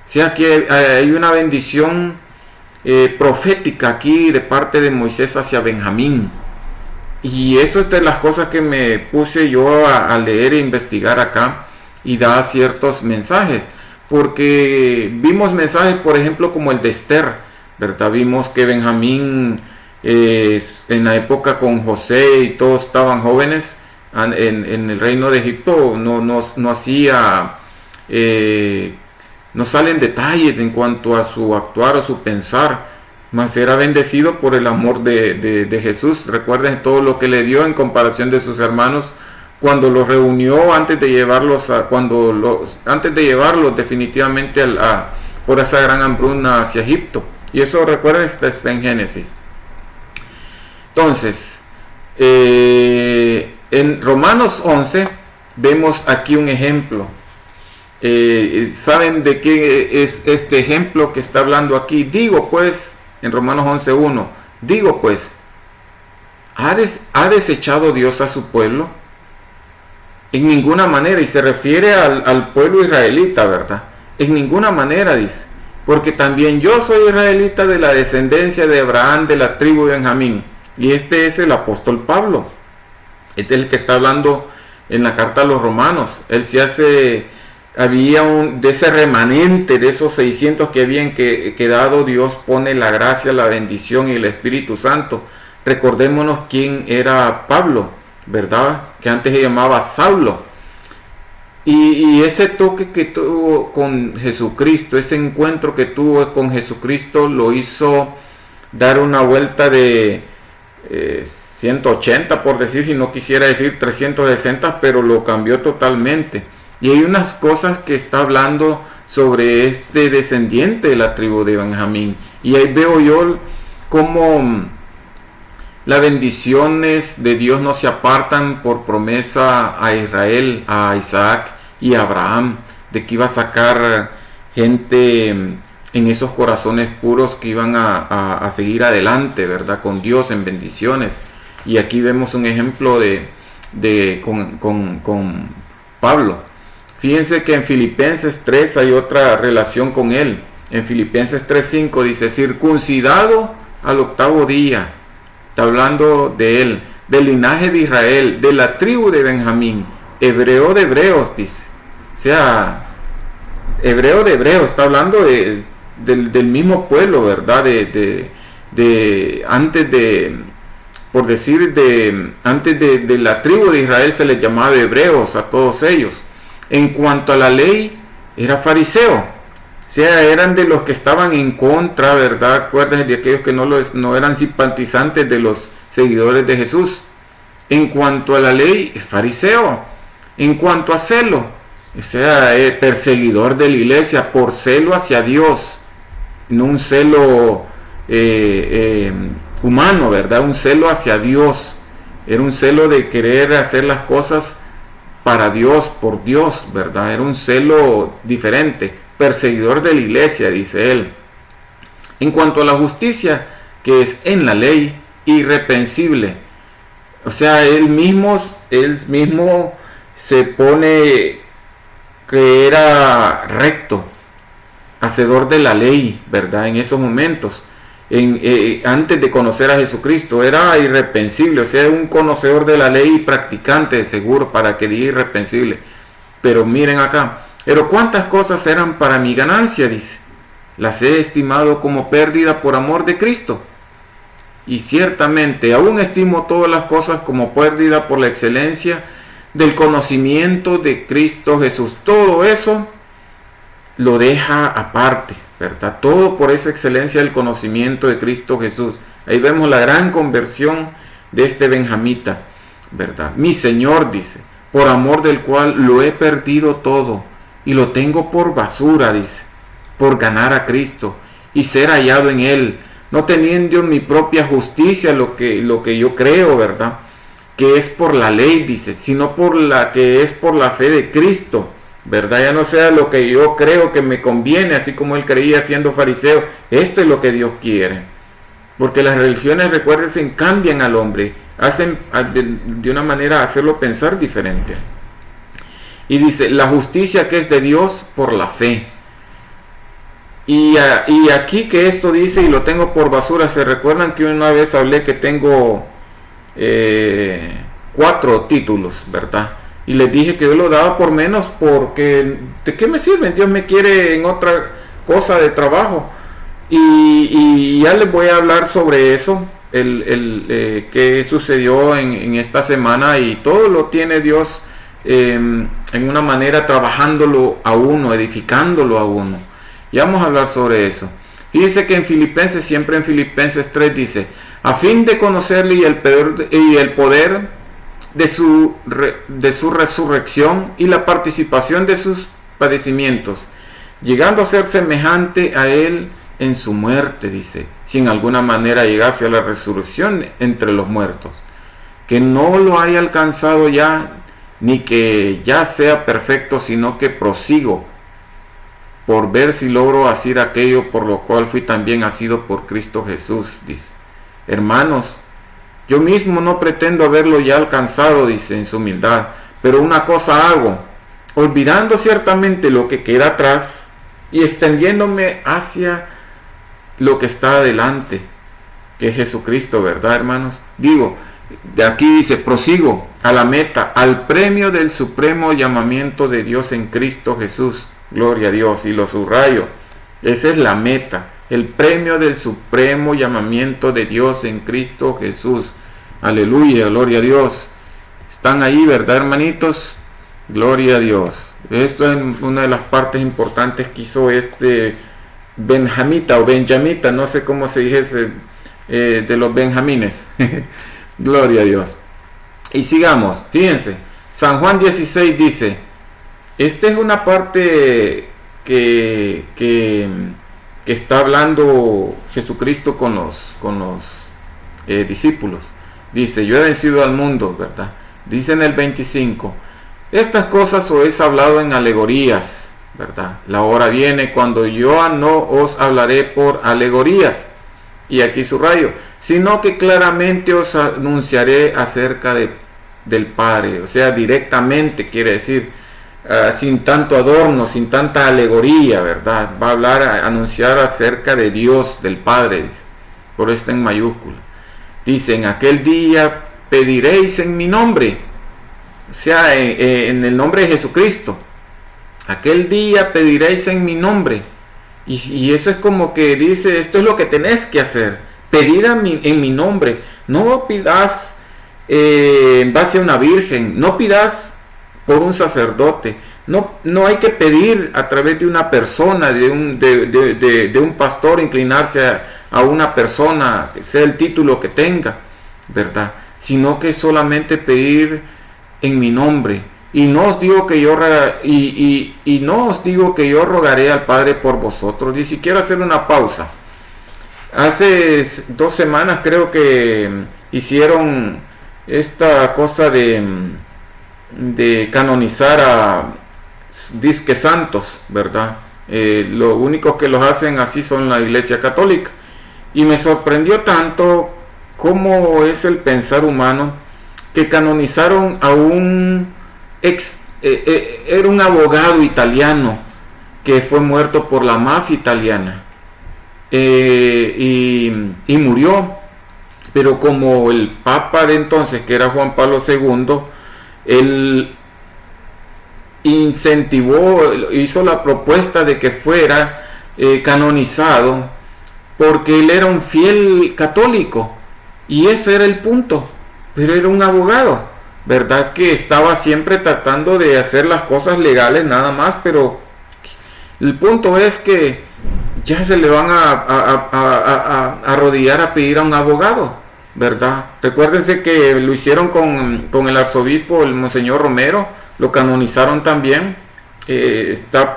O sea que hay una bendición profética aquí de parte de Moisés hacia Benjamín. Y eso es de las cosas que me puse yo a leer e investigar acá, y da ciertos mensajes, porque vimos mensajes, por ejemplo, como el de Esther, ¿verdad? Vimos que Benjamín, en la época con José y todos estaban jóvenes en el reino de Egipto, no hacía, no sale en detalles en cuanto a su actuar o su pensar, mas era bendecido por el amor de Jesús. Recuerden todo lo que le dio en comparación de sus hermanos cuando los reunió antes de llevarlos definitivamente por esa gran hambruna hacia Egipto. Y eso, recuerden, está en Génesis. Entonces, en Romanos 11 vemos aquí un ejemplo. ¿Saben de qué es este ejemplo que está hablando aquí? Digo pues, en Romanos 11:1, digo pues, ¿ha desechado Dios a su pueblo? En ninguna manera, y se refiere al pueblo israelita, ¿verdad? En ninguna manera, dice, porque también yo soy israelita, de la descendencia de Abraham, de la tribu de Benjamín. Y este es el apóstol Pablo, este es el que está hablando en la carta a los romanos. Él se hace, de ese remanente, de esos 600 que habían quedado, Dios pone la gracia, la bendición y el Espíritu Santo. Recordémonos quién era Pablo, ¿verdad? Que antes se llamaba Saulo. Y ese toque que tuvo con Jesucristo, ese encuentro que tuvo con Jesucristo, lo hizo dar una vuelta de 180, por decir, si no quisiera decir 360, pero lo cambió totalmente. Y hay unas cosas que está hablando sobre este descendiente de la tribu de Benjamín, y ahí veo yo cómo las bendiciones de Dios no se apartan por promesa a Israel, a Isaac y a Abraham, de que iba a sacar gente en esos corazones puros que iban a seguir adelante, ¿verdad? Con Dios en bendiciones. Y aquí vemos un ejemplo con Pablo. Fíjense que en Filipenses 3 hay otra relación con él. En Filipenses 3:5 dice, circuncidado al 8º día. Está hablando de él, del linaje de Israel, de la tribu de Benjamín, hebreo de hebreos, dice. O sea, hebreo de hebreos, está hablando del mismo pueblo, ¿verdad? Antes de, por decir, antes de la tribu de Israel se les llamaba hebreos a todos ellos. En cuanto a la ley, era fariseo. O sea, eran de los que estaban en contra, ¿verdad? Acuérdense de aquellos que no eran simpatizantes de los seguidores de Jesús. En cuanto a la ley, es fariseo. En cuanto a celo, o sea, perseguidor de la iglesia por celo hacia Dios. No un celo humano, ¿verdad? Un celo hacia Dios. Era un celo de querer hacer las cosas para Dios, por Dios, ¿verdad? Era un celo diferente. Perseguidor de la iglesia, dice él. En cuanto a la justicia, que es en la ley, irreprensible. O sea, él mismo se pone que era recto, hacedor de la ley, ¿verdad? En esos momentos, antes de conocer a Jesucristo, era irreprensible, o sea, un conocedor de la ley y practicante de seguro, para que diga irreprensible. Pero miren acá, pero cuántas cosas eran para mi ganancia, dice, las he estimado como pérdida por amor de Cristo. Y ciertamente aún estimo todas las cosas como pérdida por la excelencia del conocimiento de Cristo Jesús. Todo eso lo deja aparte, ¿verdad? Todo por esa excelencia del conocimiento de Cristo Jesús. Ahí vemos la gran conversión de este benjamita, ¿verdad? Mi Señor, dice, por amor del cual lo he perdido todo y lo tengo por basura, dice, por ganar a Cristo y ser hallado en Él, no teniendo mi propia justicia, lo que yo creo, ¿verdad? Que es por la ley, dice, sino por la que es por la fe de Cristo, ¿verdad? Ya no sea lo que yo creo que me conviene, así como él creía siendo fariseo. Esto es lo que Dios quiere. Porque las religiones, recuérdense, cambian al hombre, hacen de una manera hacerlo pensar diferente. Y dice, la justicia que es de Dios por la fe. Y aquí que esto dice, y lo tengo por basura, ¿se recuerdan que una vez hablé que tengo 4 títulos, ¿verdad? Y les dije que yo lo daba por menos porque ¿de qué me sirven? Dios me quiere en otra cosa de trabajo. Y ya les voy a hablar sobre eso, qué sucedió en esta semana, y todo lo tiene Dios en una manera trabajándolo a uno, edificándolo a uno. Y vamos a hablar sobre eso. Fíjense que en Filipenses, siempre en Filipenses 3 dice, a fin de conocerle y el poder de su resurrección y la participación de sus padecimientos, llegando a ser semejante a él en su muerte, dice, si en alguna manera llegase a la resurrección entre los muertos, que no lo haya alcanzado ya, ni que ya sea perfecto, sino que prosigo por ver si logro hacer aquello por lo cual fui también asido por Cristo Jesús, dice. Hermanos, yo mismo no pretendo haberlo ya alcanzado, dice, en su humildad, pero una cosa hago, olvidando ciertamente lo que queda atrás y extendiéndome hacia lo que está adelante, que es Jesucristo, ¿verdad, hermanos? Digo, de aquí dice, prosigo a la meta, al premio del supremo llamamiento de Dios en Cristo Jesús. Gloria a Dios, y lo subrayo, esa es la meta, el premio del supremo llamamiento de Dios en Cristo Jesús. Aleluya, gloria a Dios. Están ahí, ¿verdad, hermanitos? Gloria a Dios. Esto es una de las partes importantes que hizo este benjamita o benjamita, no sé cómo se dijese, de los benjamines. Gloria a Dios. Y sigamos, fíjense, San Juan 16 dice, esta es una parte que está hablando Jesucristo con los discípulos. Dice, yo he vencido al mundo, ¿verdad? Dice en el 25, estas cosas os he hablado en alegorías, ¿verdad? La hora viene cuando yo no os hablaré por alegorías, y aquí subrayo, sino que claramente os anunciaré acerca del Padre, o sea, directamente, quiere decir, sin tanto adorno, sin tanta alegoría, ¿verdad? Va a hablar, a anunciar acerca de Dios, del Padre, dice. Por esto en mayúscula. Dice, en aquel día pediréis en mi nombre, o sea, en el nombre de Jesucristo. Aquel día pediréis en mi nombre. Y eso es como que dice, esto es lo que tenés que hacer, pedir en mi nombre. No pidas en base a una virgen, no pidas por un sacerdote, no hay que pedir a través de una persona, de un pastor, inclinarse a una persona, sea el título que tenga, ¿verdad? Sino que solamente pedir en mi nombre. Y no os digo que yo no os digo que yo rogaré al Padre por vosotros. Y si quiero hacer una pausa. Hace 2 semanas creo que hicieron esta cosa de canonizar a disque santos, ¿verdad? Lo único que los hacen así son la Iglesia Católica. Y me sorprendió tanto cómo es el pensar humano, que canonizaron a era un abogado italiano que fue muerto por la mafia italiana, y murió, pero como el Papa de entonces, que era Juan Pablo II, él hizo la propuesta de que fuera canonizado, porque él era un fiel católico, y ese era el punto. Pero era un abogado, ¿verdad? Que estaba siempre tratando de hacer las cosas legales nada más, pero el punto es que ya se le van a arrodillar a pedir a un abogado, ¿verdad? Recuérdense que lo hicieron con el arzobispo, el Monseñor Romero, lo canonizaron también. Estaba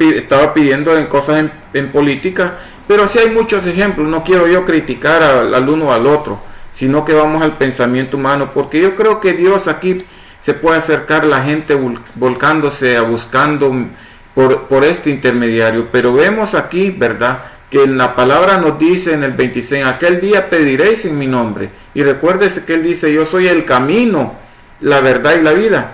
pidiendo en cosas en política, pero sí hay muchos ejemplos. No quiero yo criticar al uno o al otro, sino que vamos al pensamiento humano, porque yo creo que Dios aquí se puede acercar a la gente volcándose a buscando por este intermediario. Pero vemos aquí, ¿verdad?, que en la palabra nos dice en el 26, aquel día pediréis en mi nombre. Y recuérdese que él dice, yo soy el camino, la verdad y la vida.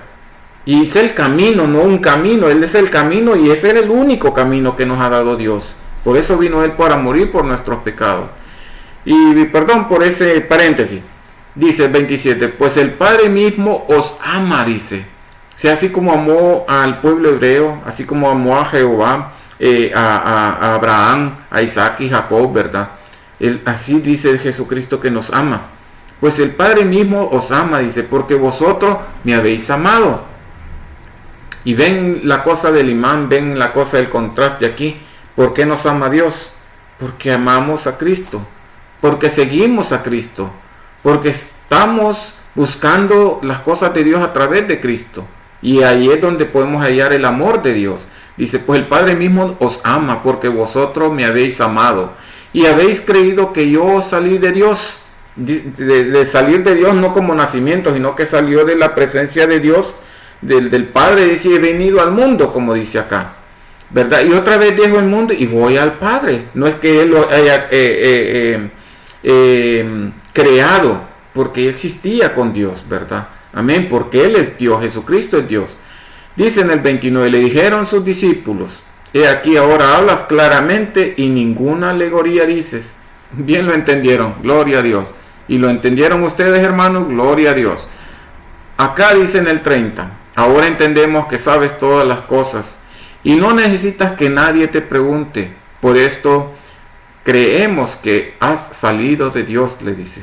Y es el camino, no un camino, él es el camino, y ese es el único camino que nos ha dado Dios. Por eso vino él, para morir por nuestros pecados. Y perdón por ese paréntesis. Dice el 27, pues el Padre mismo os ama, dice. O sea, así como amó al pueblo hebreo, así como amó a Jehová, a Abraham, a Isaac y Jacob, ¿verdad? Así dice Jesucristo que nos ama. Pues el Padre mismo os ama, dice, porque vosotros me habéis amado. Y ven la cosa del imán, ven la cosa del contraste aquí. ¿Por qué nos ama Dios? Porque amamos a Cristo, porque seguimos a Cristo, porque estamos buscando las cosas de Dios a través de Cristo. Y ahí es donde podemos hallar el amor de Dios. Dice, pues el Padre mismo os ama, porque vosotros me habéis amado. Y habéis creído que yo salí de Dios. De salir de Dios no como nacimiento, sino que salió de la presencia de Dios, del Padre. Dice, he venido al mundo, como dice acá, ¿verdad? Y otra vez dejo el mundo y voy al Padre. No es que Él lo haya creado, porque existía con Dios, ¿verdad? Amén, porque Él es Dios, Jesucristo es Dios. Dice en el 29, le dijeron sus discípulos, he aquí ahora hablas claramente y ninguna alegoría dices. Bien lo entendieron, gloria a Dios. Y lo entendieron ustedes, hermanos, gloria a Dios. Acá dice en el 30, ahora entendemos que sabes todas las cosas y no necesitas que nadie te pregunte. Por esto creemos que has salido de Dios, le dice.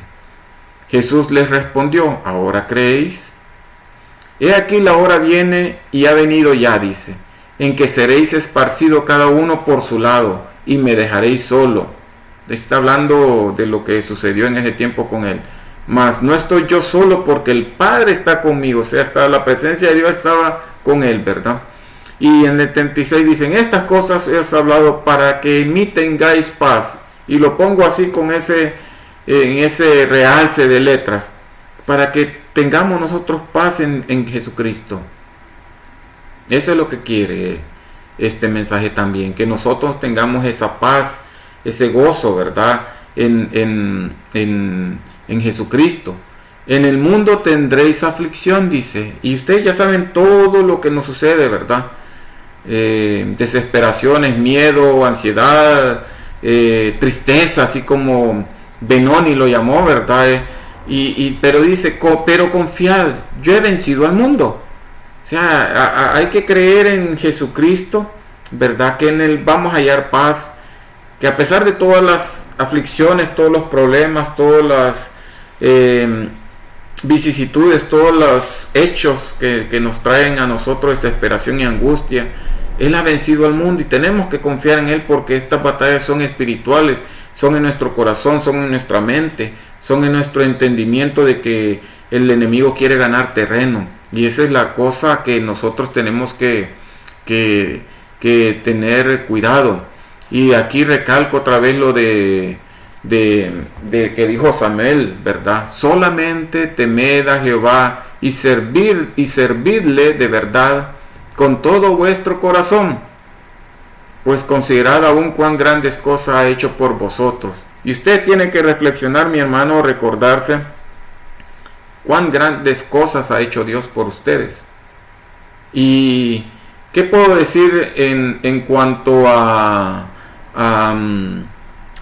Jesús les respondió, ¿ahora creéis? He aquí la hora viene y ha venido ya, dice, en que seréis esparcidos cada uno por su lado y me dejaréis solo. Está hablando de lo que sucedió en ese tiempo con él. Mas no estoy yo solo, porque el Padre está conmigo. O sea, hasta la presencia de Dios estaba con él, ¿verdad? Y en el 36 dicen, estas cosas he hablado para que en mí tengáis paz. Y lo pongo así en ese realce de letras, para que tengamos nosotros paz en Jesucristo. Eso es lo que quiere este mensaje también, que nosotros tengamos esa paz, ese gozo, ¿verdad? En Jesucristo. En el mundo tendréis aflicción, dice. Y ustedes ya saben todo lo que nos sucede, ¿verdad? Desesperaciones, miedo, ansiedad, tristeza, así como Benoni lo llamó, ¿verdad? Pero dice, pero confiad, yo he vencido al mundo. O sea, hay que creer en Jesucristo, ¿verdad? Que en Él vamos a hallar paz, que a pesar de todas las aflicciones, todos los problemas, todas las vicisitudes, todos los hechos que nos traen a nosotros desesperación y angustia, Él ha vencido al mundo y tenemos que confiar en Él, porque estas batallas son espirituales, son en nuestro corazón, son en nuestra mente, son en nuestro entendimiento de que el enemigo quiere ganar terreno. Y esa es la cosa que nosotros tenemos que tener cuidado. Y aquí recalco otra vez lo de que dijo Samuel, ¿verdad? Solamente temed a Jehová y servidle de verdad con todo vuestro corazón, pues considerad aún cuán grandes cosas ha hecho por vosotros. Y usted tiene que reflexionar, mi hermano, recordarse cuán grandes cosas ha hecho Dios por ustedes. Y ¿qué puedo decir en cuanto a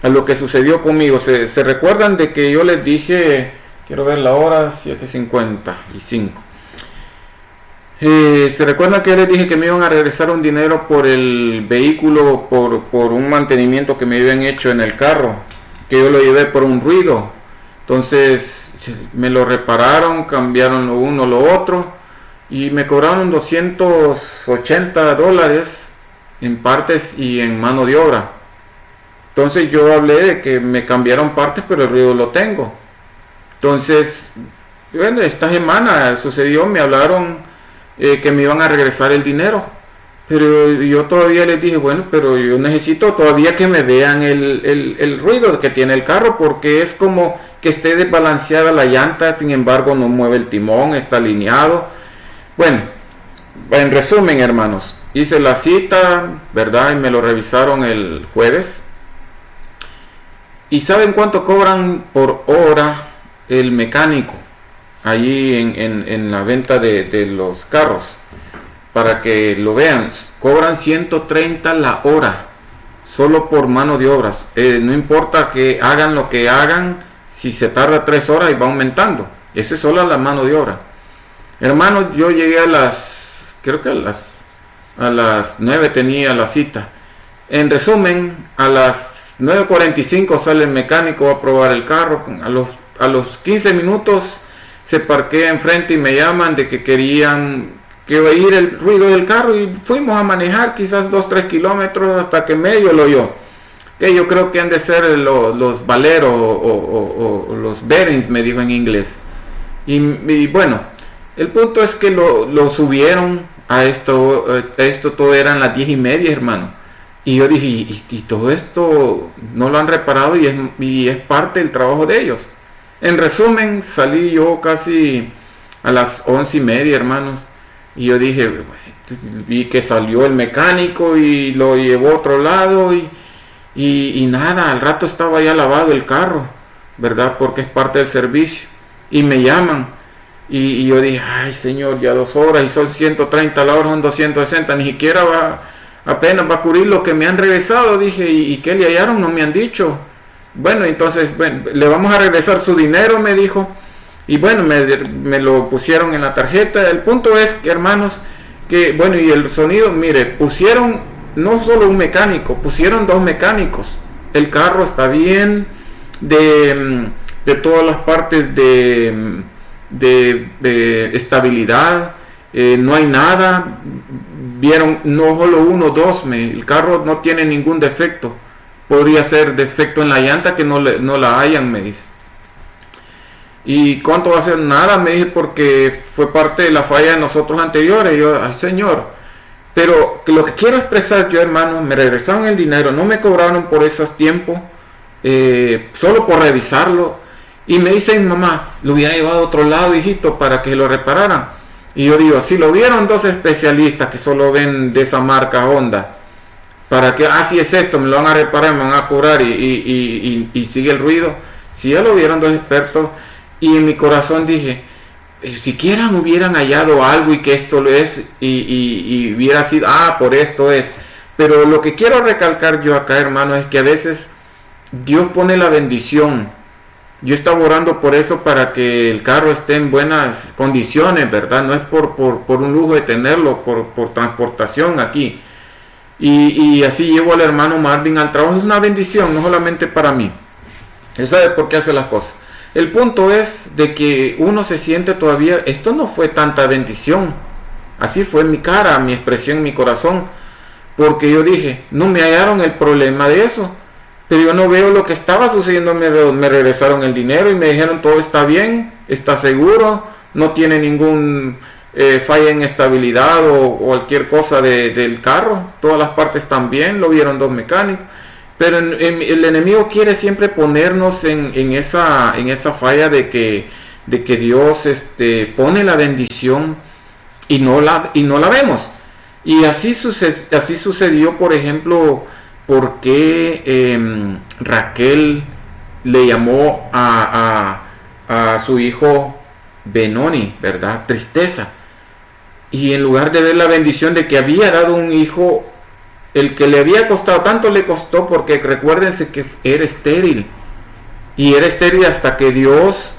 lo que sucedió conmigo? ¿Se recuerdan de que yo les dije, quiero ver la hora, 7:55? ¿Se recuerdan que yo les dije que me iban a regresar un dinero por el vehículo, por un mantenimiento que me habían hecho en el carro? Que yo lo llevé por un ruido. Entonces me lo repararon, cambiaron lo uno, lo otro, y me cobraron $280 en partes y en mano de obra. Entonces yo hablé de que me cambiaron partes, pero el ruido lo tengo. Entonces, bueno, esta semana sucedió, me hablaron que me iban a regresar el dinero. Pero yo todavía les dije, bueno, pero yo necesito todavía que me vean el ruido que tiene el carro, porque es como que esté desbalanceada la llanta, sin embargo no mueve el timón, está alineado. Bueno, en resumen, hermanos, hice la cita, ¿verdad? Y me lo revisaron el jueves. ¿Y saben cuánto cobran por hora el mecánico allí en la venta de los carros? Para que lo vean, cobran 130 la hora, solo por mano de obras. No importa que hagan lo que hagan, si se tarda 3 horas y va aumentando. Esa es solo la mano de obra. Hermanos, yo llegué creo que a las 9 tenía la cita. En resumen, a las 9:45 sale el mecánico a probar el carro. A los 15 minutos se parquea enfrente y me llaman de que querían que oír el ruido del carro, y fuimos a manejar quizás 2-3 kilómetros hasta que medio lo oyó. Que yo creo que han de ser los valeros o los bearings, me dijo en inglés. Y bueno, el punto es que lo subieron a esto todo eran las 10:30, hermano. Y yo dije, y todo esto no lo han reparado, y es parte del trabajo de ellos. En resumen, salí yo casi a las 11:30, hermanos. Y yo dije, vi que salió el mecánico y lo llevó a otro lado, y nada, al rato estaba ya lavado el carro, ¿verdad? Porque es parte del servicio. Y me llaman, y yo dije, ay Señor, ya 2 horas y son 130 la hora, son 260, ni siquiera apenas va a cubrir lo que me han regresado. Dije, ¿y qué le hallaron? No me han dicho. Bueno, entonces, le vamos a regresar su dinero, me dijo. Y bueno, me lo pusieron en la tarjeta. El punto es, hermanos, que bueno, y el sonido, mire, pusieron no solo un mecánico, pusieron 2 mecánicos. El carro está bien, de todas las partes de estabilidad, no hay nada. Vieron, no solo 1, 2, el carro no tiene ningún defecto. Podría ser defecto en la llanta que no la hayan, me dice. ¿Y cuánto va a ser? Nada, me dije, porque fue parte de la falla de nosotros anteriores. Yo, ay Señor, pero lo que quiero expresar yo, hermano, me regresaron el dinero, no me cobraron por esos tiempos, solo por revisarlo. Y me dicen, mamá, lo hubiera llevado a otro lado, hijito, para que lo repararan. Y yo digo, si lo vieron 2 especialistas que solo ven de esa marca Honda, para que, si es esto, me lo van a reparar, me van a cobrar, y sigue el ruido. Si ya lo vieron 2 expertos. Y en mi corazón dije, siquiera hubieran hallado algo y que esto lo es, y hubiera sido, por esto es. Pero lo que quiero recalcar yo acá, hermano, es que a veces Dios pone la bendición Yo estaba orando por eso, para que el carro esté en buenas condiciones, ¿verdad? No es por un lujo de tenerlo, por transportación aquí. Y así llevo al hermano Marvin al trabajo. Es una bendición, no solamente para mí. Él sabe por qué hace las cosas. El punto es de que uno se siente todavía, esto no fue tanta bendición. Así fue mi cara, mi expresión, mi corazón. Porque yo dije, no me hallaron el problema de eso. Pero yo no veo lo que estaba sucediendo. Me regresaron el dinero y me dijeron todo está bien, está seguro, no tiene ningún falla en estabilidad o cualquier cosa del carro. Todas las partes están bien, lo vieron 2 mecánicos. Pero el enemigo quiere siempre ponernos en esa falla de que Dios pone la bendición y no la vemos. Y así sucedió, por ejemplo, porque Raquel le llamó a su hijo Benoni, ¿verdad? Tristeza. Y en lugar de ver la bendición de que había dado un hijo, el que le había costado, tanto le costó, porque recuérdense que era estéril. Y era estéril hasta que Dios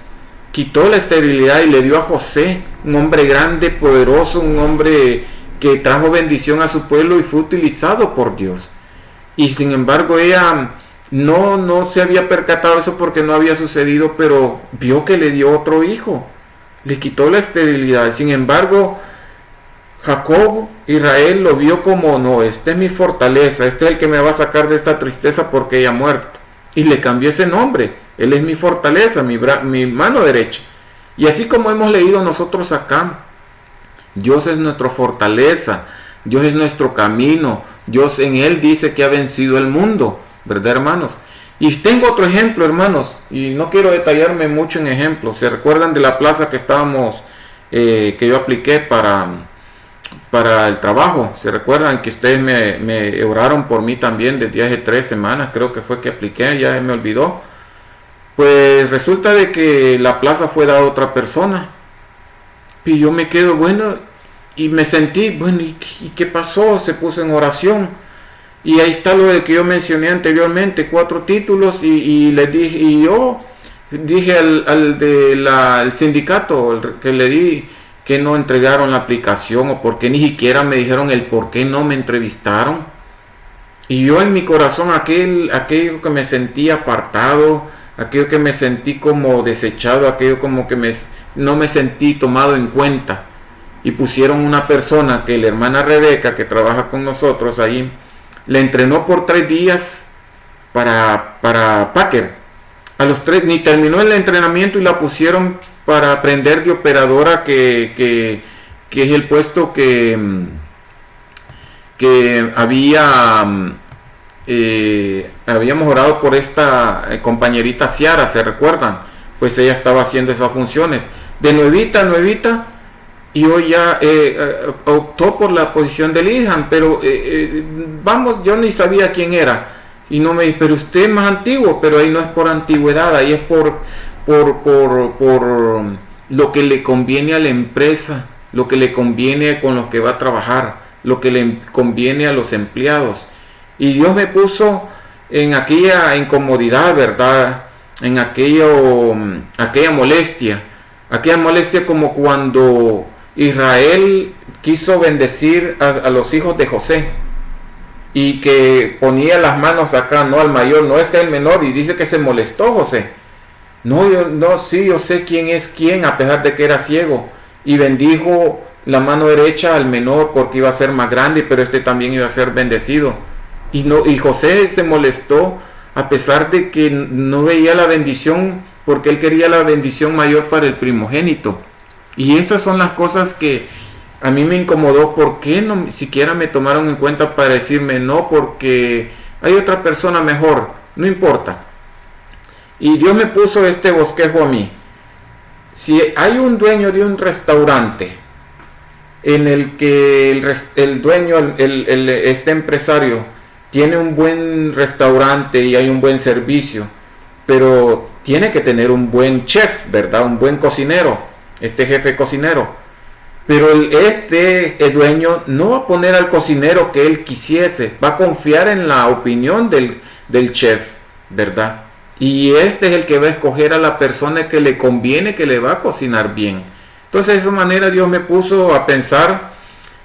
quitó la esterilidad y le dio a José, un hombre grande, poderoso, un hombre que trajo bendición a su pueblo y fue utilizado por Dios. Y sin embargo ella no se había percatado de eso porque no había sucedido, pero vio que le dio otro hijo, le quitó la esterilidad. Sin embargo, Jacob, Israel, lo vio como, no, esta es mi fortaleza, este es el que me va a sacar de esta tristeza porque ella ha muerto. Y le cambió ese nombre, él es mi fortaleza, mi mano derecha. Y así como hemos leído nosotros acá, Dios es nuestra fortaleza, Dios es nuestro camino, Dios en él dice que ha vencido el mundo, ¿verdad, hermanos? Y tengo otro ejemplo, hermanos, y no quiero detallarme mucho en ejemplos. ¿Se recuerdan de la plaza que estábamos, que yo apliqué para el trabajo? ¿Se recuerdan que ustedes me oraron por mí también desde hace 3 semanas? Creo que fue que apliqué, ya me olvidó. Pues resulta de que la plaza fue dada a otra persona. Y yo me quedo, bueno, y me sentí, bueno, ¿y qué pasó? Se puso en oración. Y ahí está lo de que yo mencioné anteriormente, 4 títulos, y le dije, y yo dije al sindicato que le di, que no entregaron la aplicación, o porque ni siquiera me dijeron el por qué no me entrevistaron. Y yo en mi corazón, aquello que me sentí apartado, aquello que me sentí como desechado, aquello como que no me sentí tomado en cuenta. Y pusieron una persona, que la hermana Rebeca, que trabaja con nosotros ahí, le entrenó por 3 días para Packer. A los 3 ni terminó el entrenamiento y la pusieron para aprender de operadora, que es el puesto que habíamos orado por esta compañerita Ciara, ¿se recuerdan? Pues ella estaba haciendo esas funciones de nuevita, y hoy ya optó por la posición de Lidham, pero yo ni sabía quién era, y no me dice, pero usted es más antiguo, pero ahí no es por antigüedad, ahí es por lo que le conviene a la empresa, lo que le conviene con los que va a trabajar, lo que le conviene a los empleados. Y Dios me puso en aquella incomodidad, ¿verdad? En aquella molestia como cuando Israel quiso bendecir a los hijos de José, y que ponía las manos acá, no al mayor, no, este es el menor, y dice que se molestó José. Yo sé quién es quién, a pesar de que era ciego, y bendijo la mano derecha al menor porque iba a ser más grande, pero este también iba a ser bendecido. Y José se molestó a pesar de que no veía la bendición, porque él quería la bendición mayor para el primogénito. Y esas son las cosas que a mí me incomodó. ¿Por qué no siquiera me tomaron en cuenta para decirme no? Porque hay otra persona mejor, no importa. Y Dios me puso este bosquejo a mí. Si hay un dueño de un restaurante en el que el dueño, este empresario, tiene un buen restaurante y hay un buen servicio, pero tiene que tener un buen chef, ¿verdad? Un buen cocinero, este jefe cocinero. Pero el dueño no va a poner al cocinero que él quisiese, va a confiar en la opinión del chef, ¿verdad? Y este es el que va a escoger a la persona que le conviene, que le va a cocinar bien. Entonces de esa manera Dios me puso a pensar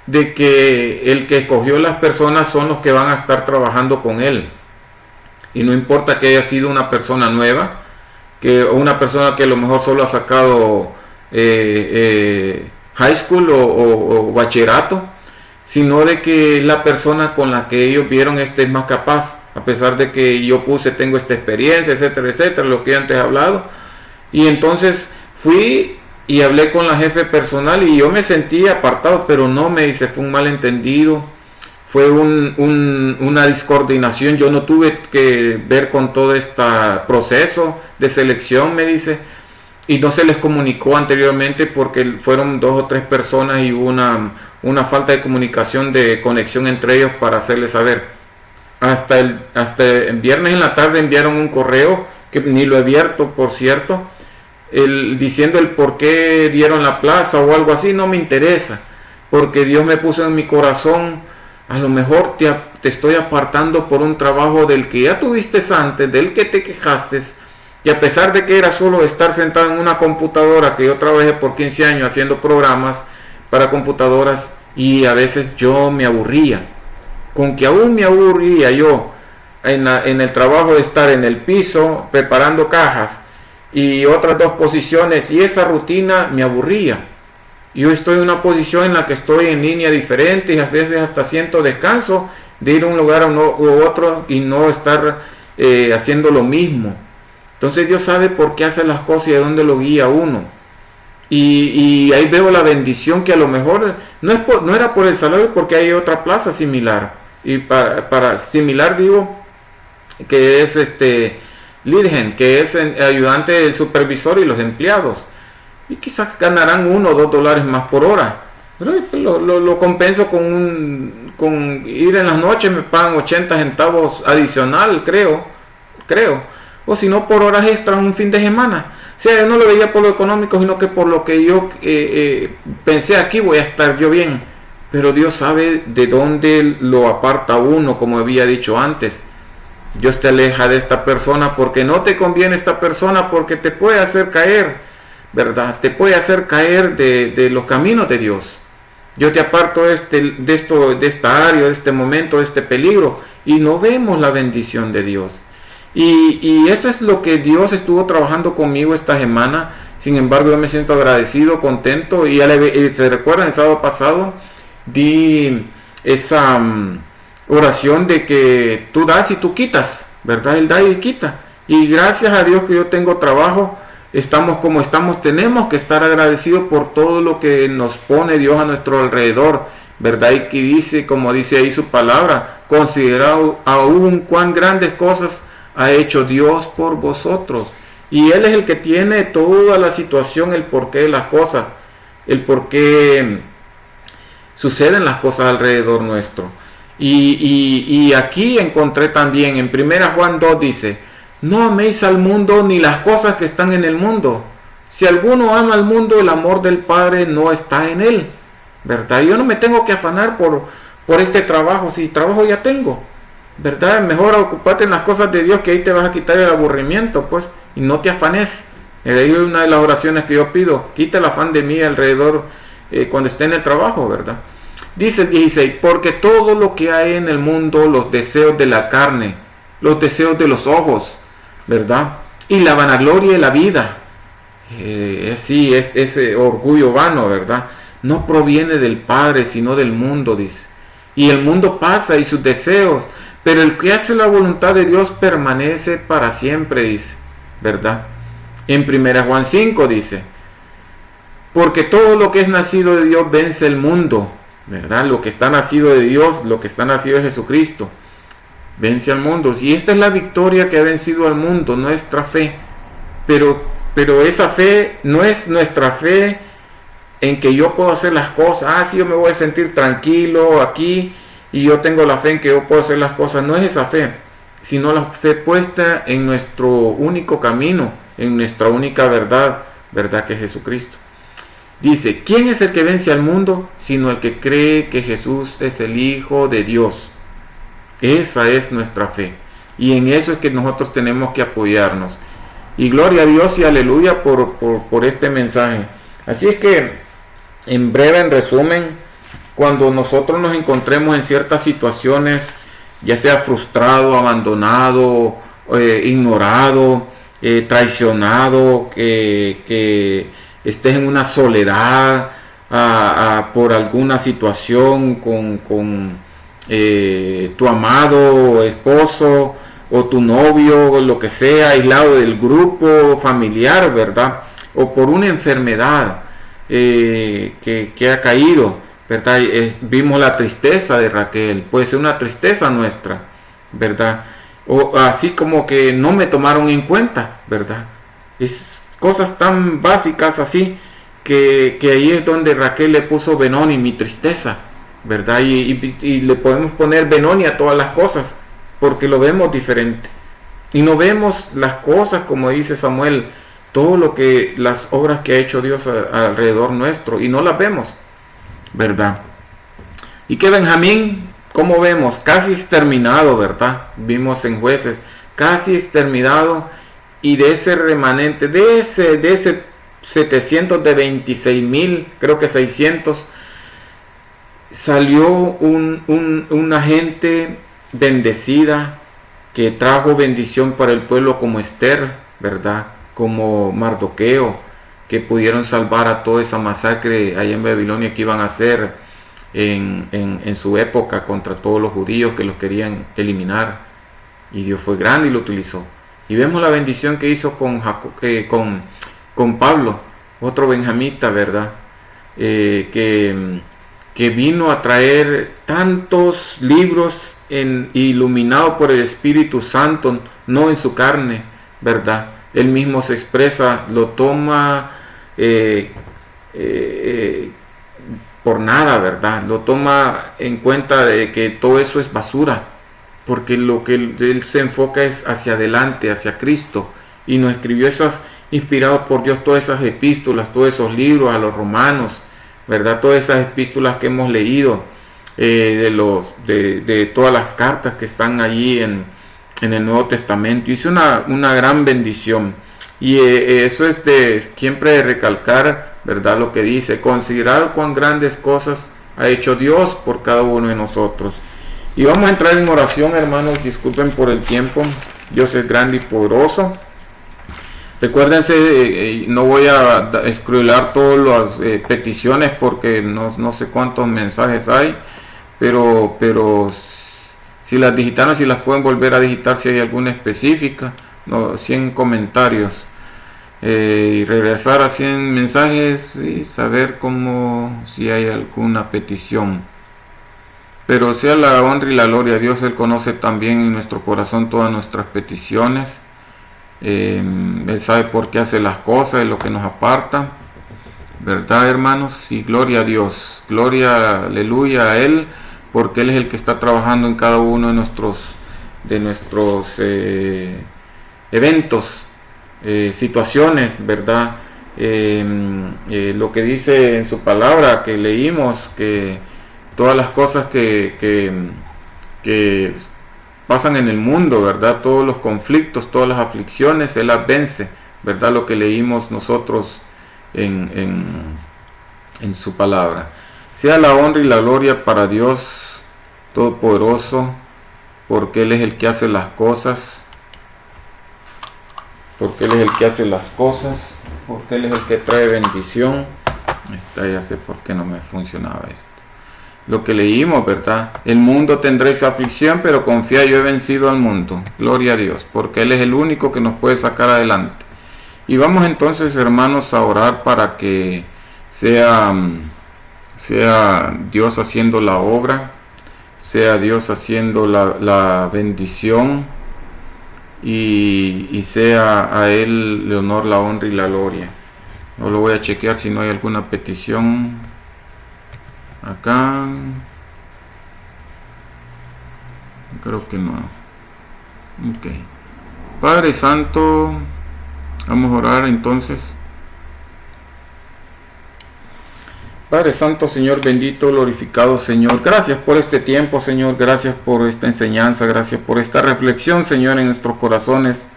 de que el que escogió las personas son los que van a estar trabajando con él. Y no importa que haya sido una persona nueva, que una persona que a lo mejor solo ha sacado high school o bachillerato, sino de que la persona con la que ellos vieron es más capaz, a pesar de que yo tengo esta experiencia, etcétera, etcétera, lo que antes he hablado. Y entonces fui y hablé con la jefe personal y yo me sentí apartado, pero no, me dice, fue un malentendido, fue una discoordinación, yo no tuve que ver con todo este proceso de selección, me dice, y no se les comunicó anteriormente porque fueron 2 o 3 personas y hubo una falta de comunicación, de conexión entre ellos para hacerles saber. Hasta el viernes en la tarde enviaron un correo, que ni lo he abierto, por cierto, diciendo el por qué dieron la plaza o algo así. No me interesa, porque Dios me puso en mi corazón, a lo mejor te estoy apartando por un trabajo del que ya tuviste antes, del que te quejaste, y a pesar de que era solo estar sentado en una computadora, que yo trabajé por 15 años haciendo programas para computadoras, y a veces yo me aburría, con que aún me aburría yo en el trabajo de estar en el piso preparando cajas y otras 2 posiciones, y esa rutina me aburría. Yo estoy en una posición en la que estoy en línea diferente y a veces hasta siento descanso de ir a un lugar u otro y no estar haciendo lo mismo. Entonces Dios sabe por qué hace las cosas y de dónde lo guía uno. Y ahí veo la bendición, que a lo mejor no era por el salario, porque hay otra plaza similar. Y para similar digo que es Lidgen, que es ayudante del supervisor y los empleados. Y quizás ganarán $1 o $2 más por hora. Pero lo compenso con ir en las noches, me pagan 80 centavos adicional, creo. O si no, por horas extras un fin de semana. O sea, yo no lo veía por lo económico, sino que por lo que yo pensé, aquí voy a estar yo bien. Pero Dios sabe de dónde lo aparta uno, como había dicho antes. Dios te aleja de esta persona porque no te conviene esta persona, porque te puede hacer caer, ¿verdad? Te puede hacer caer de los caminos de Dios. Yo te aparto de esta área, de este momento, de este peligro, y no vemos la bendición de Dios. Y eso es lo que Dios estuvo trabajando conmigo esta semana. Sin embargo, yo me siento agradecido, contento. Y se recuerdan, el sábado pasado di esa oración de que tú das y tú quitas, ¿verdad? Él da y quita. Y gracias a Dios que yo tengo trabajo, estamos como estamos. Tenemos que estar agradecidos por todo lo que nos pone Dios a nuestro alrededor, ¿verdad? Y que dice, como dice ahí su palabra, considerad aún cuán grandes cosas ha hecho Dios por vosotros. Y Él es el que tiene toda la situación, el porqué de las cosas, el porqué suceden las cosas alrededor nuestro. Y aquí encontré también en 1 Juan 2 dice: no améis al mundo ni las cosas que están en el mundo. Si alguno ama al mundo, el amor del Padre no está en él, ¿verdad? Yo no me tengo que afanar por este trabajo, si trabajo ya tengo, ¿verdad? Mejor ocuparte en las cosas de Dios, que ahí te vas a quitar el aburrimiento, pues, y no te afanes. Es una de las oraciones que yo pido: quita el afán de mí alrededor cuando esté en el trabajo, ¿verdad? Dice el 16: porque todo lo que hay en el mundo, los deseos de la carne, los deseos de los ojos, ¿verdad? Y la vanagloria de la vida, sí, es ese orgullo vano, ¿verdad? No proviene del Padre, sino del mundo, dice. Y el mundo pasa y sus deseos, pero el que hace la voluntad de Dios permanece para siempre, dice, ¿verdad? En 1 Juan 5 dice: porque todo lo que es nacido de Dios vence el mundo, ¿verdad? Lo que está nacido de Dios, lo que está nacido de Jesucristo, vence al mundo. Y esta es la victoria que ha vencido al mundo, nuestra fe. Pero esa fe no es nuestra fe en que yo puedo hacer las cosas. Sí, yo me voy a sentir tranquilo aquí y yo tengo la fe en que yo puedo hacer las cosas. No es esa fe, sino la fe puesta en nuestro único camino, en nuestra única verdad, verdad que es Jesucristo. Dice: ¿quién es el que vence al mundo? Sino el que cree que Jesús es el Hijo de Dios. Esa es nuestra fe. Y en eso es que nosotros tenemos que apoyarnos. Y gloria a Dios y aleluya por este mensaje. Así es que, en breve, en resumen, cuando nosotros nos encontremos en ciertas situaciones, ya sea frustrado, abandonado, ignorado, traicionado, que estés en una soledad por alguna situación con tu amado esposo o tu novio, o lo que sea, aislado del grupo familiar, ¿verdad? O por una enfermedad que ha caído, ¿verdad? Vimos la tristeza de Raquel, puede ser una tristeza nuestra, ¿verdad? O así como que no me tomaron en cuenta, ¿verdad? Es cosas tan básicas así que ahí es donde Raquel le puso Benoni, mi tristeza, ¿verdad? Y le podemos poner Benoni a todas las cosas porque lo vemos diferente y no vemos las cosas como dice Samuel, todo lo que las obras que ha hecho Dios alrededor nuestro, y no las vemos, ¿verdad? Y que Benjamín, como vemos, casi exterminado, ¿verdad? Vimos en Jueces, casi exterminado, y de ese remanente, de ese 700 de 26,000, creo que 600, salió una gente bendecida que trajo bendición para el pueblo, como Esther, ¿verdad? Como Mardoqueo, que pudieron salvar a toda esa masacre allá en Babilonia que iban a hacer en su época contra todos los judíos que los querían eliminar, y Dios fue grande y lo utilizó. Y vemos la bendición que hizo con Pablo, otro benjamita, ¿verdad? Que vino a traer tantos libros iluminado por el Espíritu Santo, no en su carne, ¿verdad? Él mismo se expresa, lo toma por nada, ¿verdad? Lo toma en cuenta de que todo eso es basura, porque lo que él se enfoca es hacia adelante, hacia Cristo, y nos escribió esas, inspirado por Dios, todas esas epístolas, todos esos libros a los romanos, ¿verdad? Todas esas epístolas que hemos leído, de todas las cartas que están allí en el Nuevo Testamento. Hizo una gran bendición, y eso es de siempre recalcar, ¿verdad? Lo que dice, considerar cuán grandes cosas ha hecho Dios por cada uno de nosotros. Y vamos a entrar en oración, hermanos, disculpen por el tiempo. Dios es grande y poderoso. Recuérdense, no voy a escruelar todas las peticiones porque no sé cuántos mensajes hay, pero si las digitaron, si las pueden volver a digitar, si hay alguna específica, 100 comentarios, y regresar a 100 mensajes y saber si hay alguna petición. Pero sea la honra y la gloria a Dios, Él conoce también en nuestro corazón todas nuestras peticiones. Él sabe por qué hace las cosas, es lo que nos aparta, ¿verdad, hermanos? Y gloria a Dios, gloria, aleluya a Él, porque Él es el que está trabajando en cada uno de nuestros eventos, situaciones, ¿verdad? Lo que dice en su palabra que leímos, que todas las cosas que pasan en el mundo, ¿verdad? Todos los conflictos, todas las aflicciones, Él las vence, ¿verdad? Lo que leímos nosotros en su palabra. Sea la honra y la gloria para Dios Todopoderoso, porque Él es el que hace las cosas, porque Él es el que hace las cosas, porque Él es el que trae bendición. Ya sé por qué no me funcionaba esto. Lo que leímos, ¿verdad? El mundo tendréis aflicción, pero confía, yo he vencido al mundo. Gloria a Dios, porque Él es el único que nos puede sacar adelante. Y vamos entonces, hermanos, a orar para que sea Dios haciendo la obra, sea Dios haciendo la bendición, y sea a Él el honor, la honra y la gloria. No lo voy a chequear si no hay alguna petición. Acá creo que no. Ok. Padre Santo, vamos a orar entonces. Padre Santo, Señor bendito, glorificado Señor. Gracias por este tiempo, Señor. Gracias por esta enseñanza. Gracias por esta reflexión, Señor, en nuestros corazones.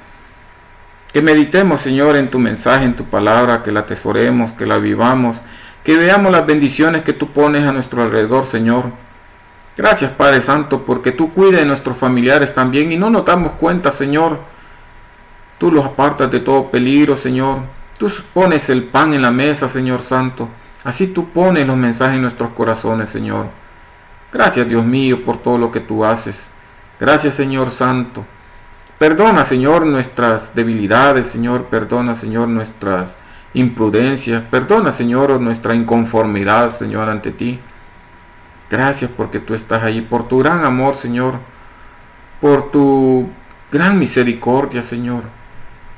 Que meditemos, Señor, en tu mensaje, en tu palabra, que la atesoremos, que la vivamos, que veamos las bendiciones que tú pones a nuestro alrededor, Señor. Gracias, Padre Santo, porque tú cuidas de nuestros familiares también y no nos damos cuenta, Señor. Tú los apartas de todo peligro, Señor. Tú pones el pan en la mesa, Señor Santo. Así tú pones los mensajes en nuestros corazones, Señor. Gracias, Dios mío, por todo lo que tú haces. Gracias, Señor Santo. Perdona, Señor, nuestras debilidades, Señor. Perdona, Señor, nuestras imprudencias. Perdona, Señor, nuestra inconformidad, Señor, ante ti. Gracias porque tú estás allí, por tu gran amor, Señor. Por tu gran misericordia, Señor.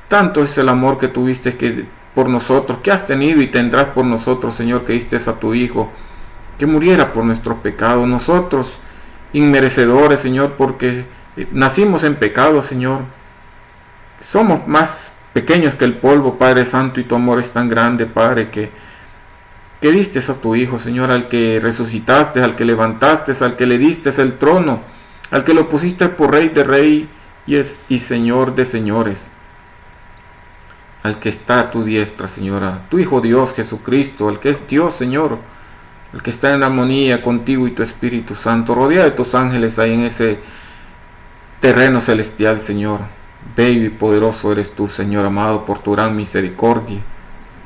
Tanto es el amor que tuviste por nosotros, que has tenido y tendrás por nosotros, Señor, que diste a tu Hijo, que muriera por nuestros pecados. Nosotros, inmerecedores, Señor, porque nacimos en pecado, Señor. Somos más pequeños que el polvo, Padre Santo, y tu amor es tan grande, Padre, que diste a tu Hijo, Señor, al que resucitaste, al que levantaste, al que le diste el trono, al que lo pusiste por Rey de Rey y Señor de señores, al que está a tu diestra, Señora, tu Hijo Dios Jesucristo, el que es Dios, Señor, el que está en armonía contigo y tu Espíritu Santo, rodeado de tus ángeles ahí en ese terreno celestial, Señor. Bello y poderoso eres tú, Señor amado, por tu gran misericordia.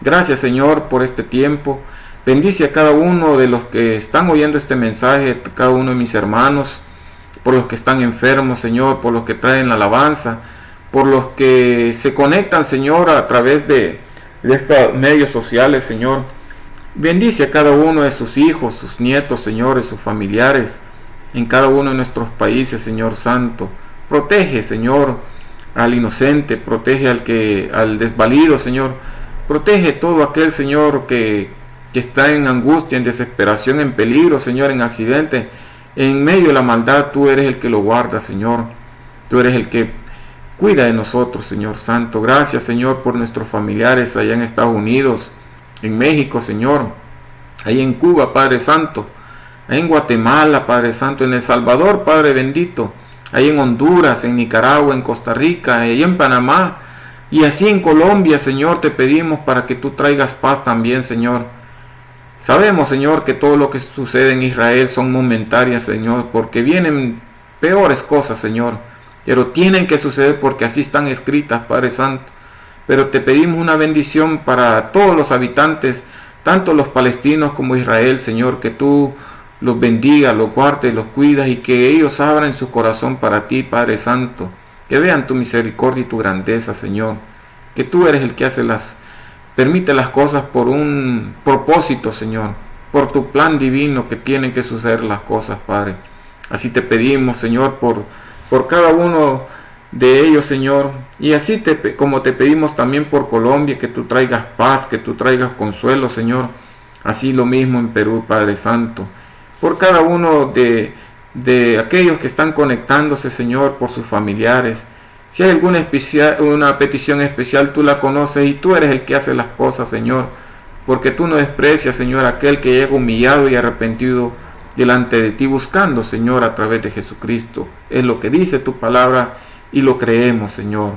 Gracias, Señor, por este tiempo. Bendice a cada uno de los que están oyendo este mensaje, a cada uno de mis hermanos, por los que están enfermos, Señor, por los que traen la alabanza, por los que se conectan, Señor, a través de estos medios sociales, Señor. Bendice a cada uno de sus hijos, sus nietos, señores, sus familiares, en cada uno de nuestros países, Señor Santo. Protege, Señor, al inocente, protege al desvalido, Señor. Protege todo aquel, Señor, que está en angustia, en desesperación, en peligro, Señor, en accidente. En medio de la maldad, tú eres el que lo guarda, Señor. Tú eres el que cuida de nosotros, Señor Santo. Gracias, Señor, por nuestros familiares allá en Estados Unidos, en México, Señor, ahí en Cuba, Padre Santo, ahí en Guatemala, Padre Santo, en El Salvador, Padre bendito, ahí en Honduras, en Nicaragua, en Costa Rica, ahí en Panamá, y así en Colombia, Señor, te pedimos para que tú traigas paz también, Señor. Sabemos, Señor, que todo lo que sucede en Israel son momentáneas, Señor, porque vienen peores cosas, Señor, pero tienen que suceder porque así están escritas, Padre Santo. Pero te pedimos una bendición para todos los habitantes, tanto los palestinos como Israel, Señor, que tú los bendigas, los guardes, los cuidas y que ellos abran su corazón para ti, Padre Santo. Que vean tu misericordia y tu grandeza, Señor. Que tú eres el que permite las cosas por un propósito, Señor. Por tu plan divino que tienen que suceder las cosas, Padre. Así te pedimos, Señor, por cada uno de ellos, Señor, y así como te pedimos también por Colombia, que tú traigas paz, que tú traigas consuelo, Señor, así lo mismo en Perú, Padre Santo, por cada uno de aquellos que están conectándose, Señor, por sus familiares. Si hay una petición especial, tú la conoces y tú eres el que hace las cosas, Señor, porque tú no desprecias, Señor, aquel que llega humillado y arrepentido delante de ti, buscando, Señor, a través de Jesucristo. Es lo que dice tu palabra y lo creemos, Señor,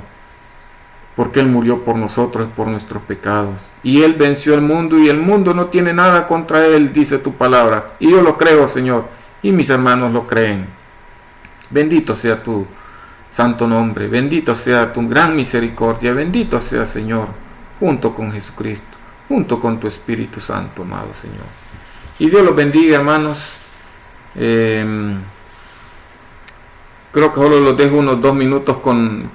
porque Él murió por nosotros y por nuestros pecados. Y Él venció el mundo y el mundo no tiene nada contra Él, dice tu palabra. Y yo lo creo, Señor, y mis hermanos lo creen. Bendito sea tu santo nombre, bendito sea tu gran misericordia, bendito sea, Señor, junto con Jesucristo, junto con tu Espíritu Santo, amado Señor. Y Dios los bendiga, hermanos. Creo que solo los dejo unos 2 minutos con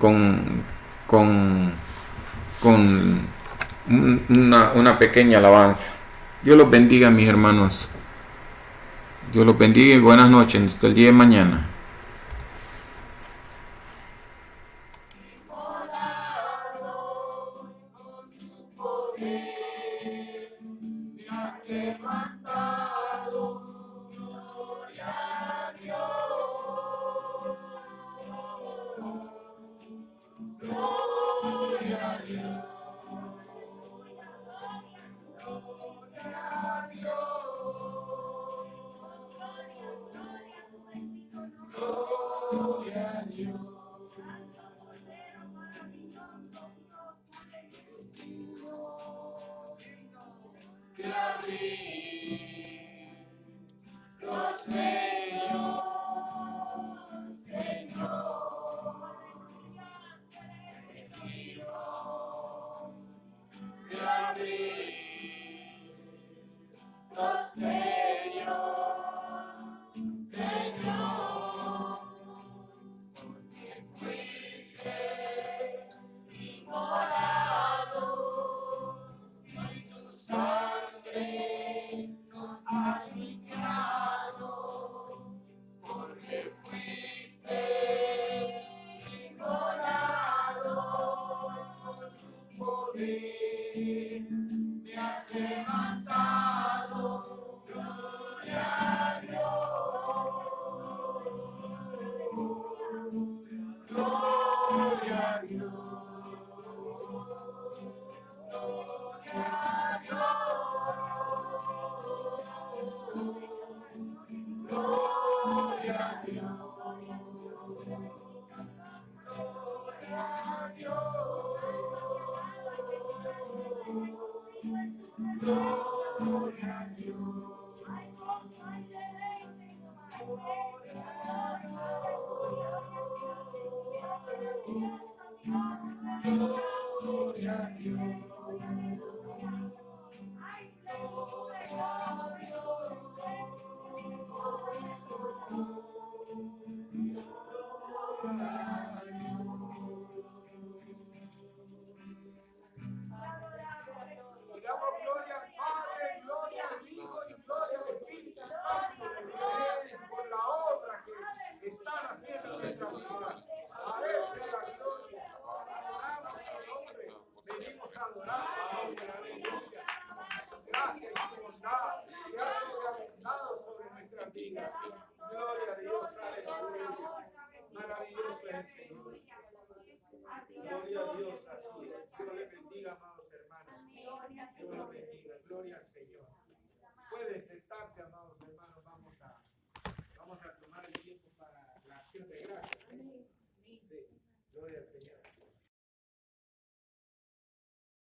una pequeña alabanza. Dios los bendiga, mis hermanos. Dios los bendiga y buenas noches. Hasta el día de mañana. Gloria a Dios. los sellos, Señor. De abrir los sellos, Señor, porque fuiste inmolado y tu sangre nos ha limpiado, porque fuiste inmolado con tu poder, me has levantado, gloria a Dios, gloria a Dios, gloria a Dios, gloria a Dios, gloria a Dios, gloria a Dios. Gloria a Dios. Digamos gloria al Padre, gloria al Hijo y gloria al Espíritu Santo por la obra que están haciendo en nuestra vida. A Él sea la gloria. Adoramos su nombre. Venimos a adorar su nombre. Aleluya. Gracias por su bondad. Gracias por haber dado sobre nuestras vidas. Gloria a Dios. Aleluya. Maravilloso es el Señor. Gloria a Dios.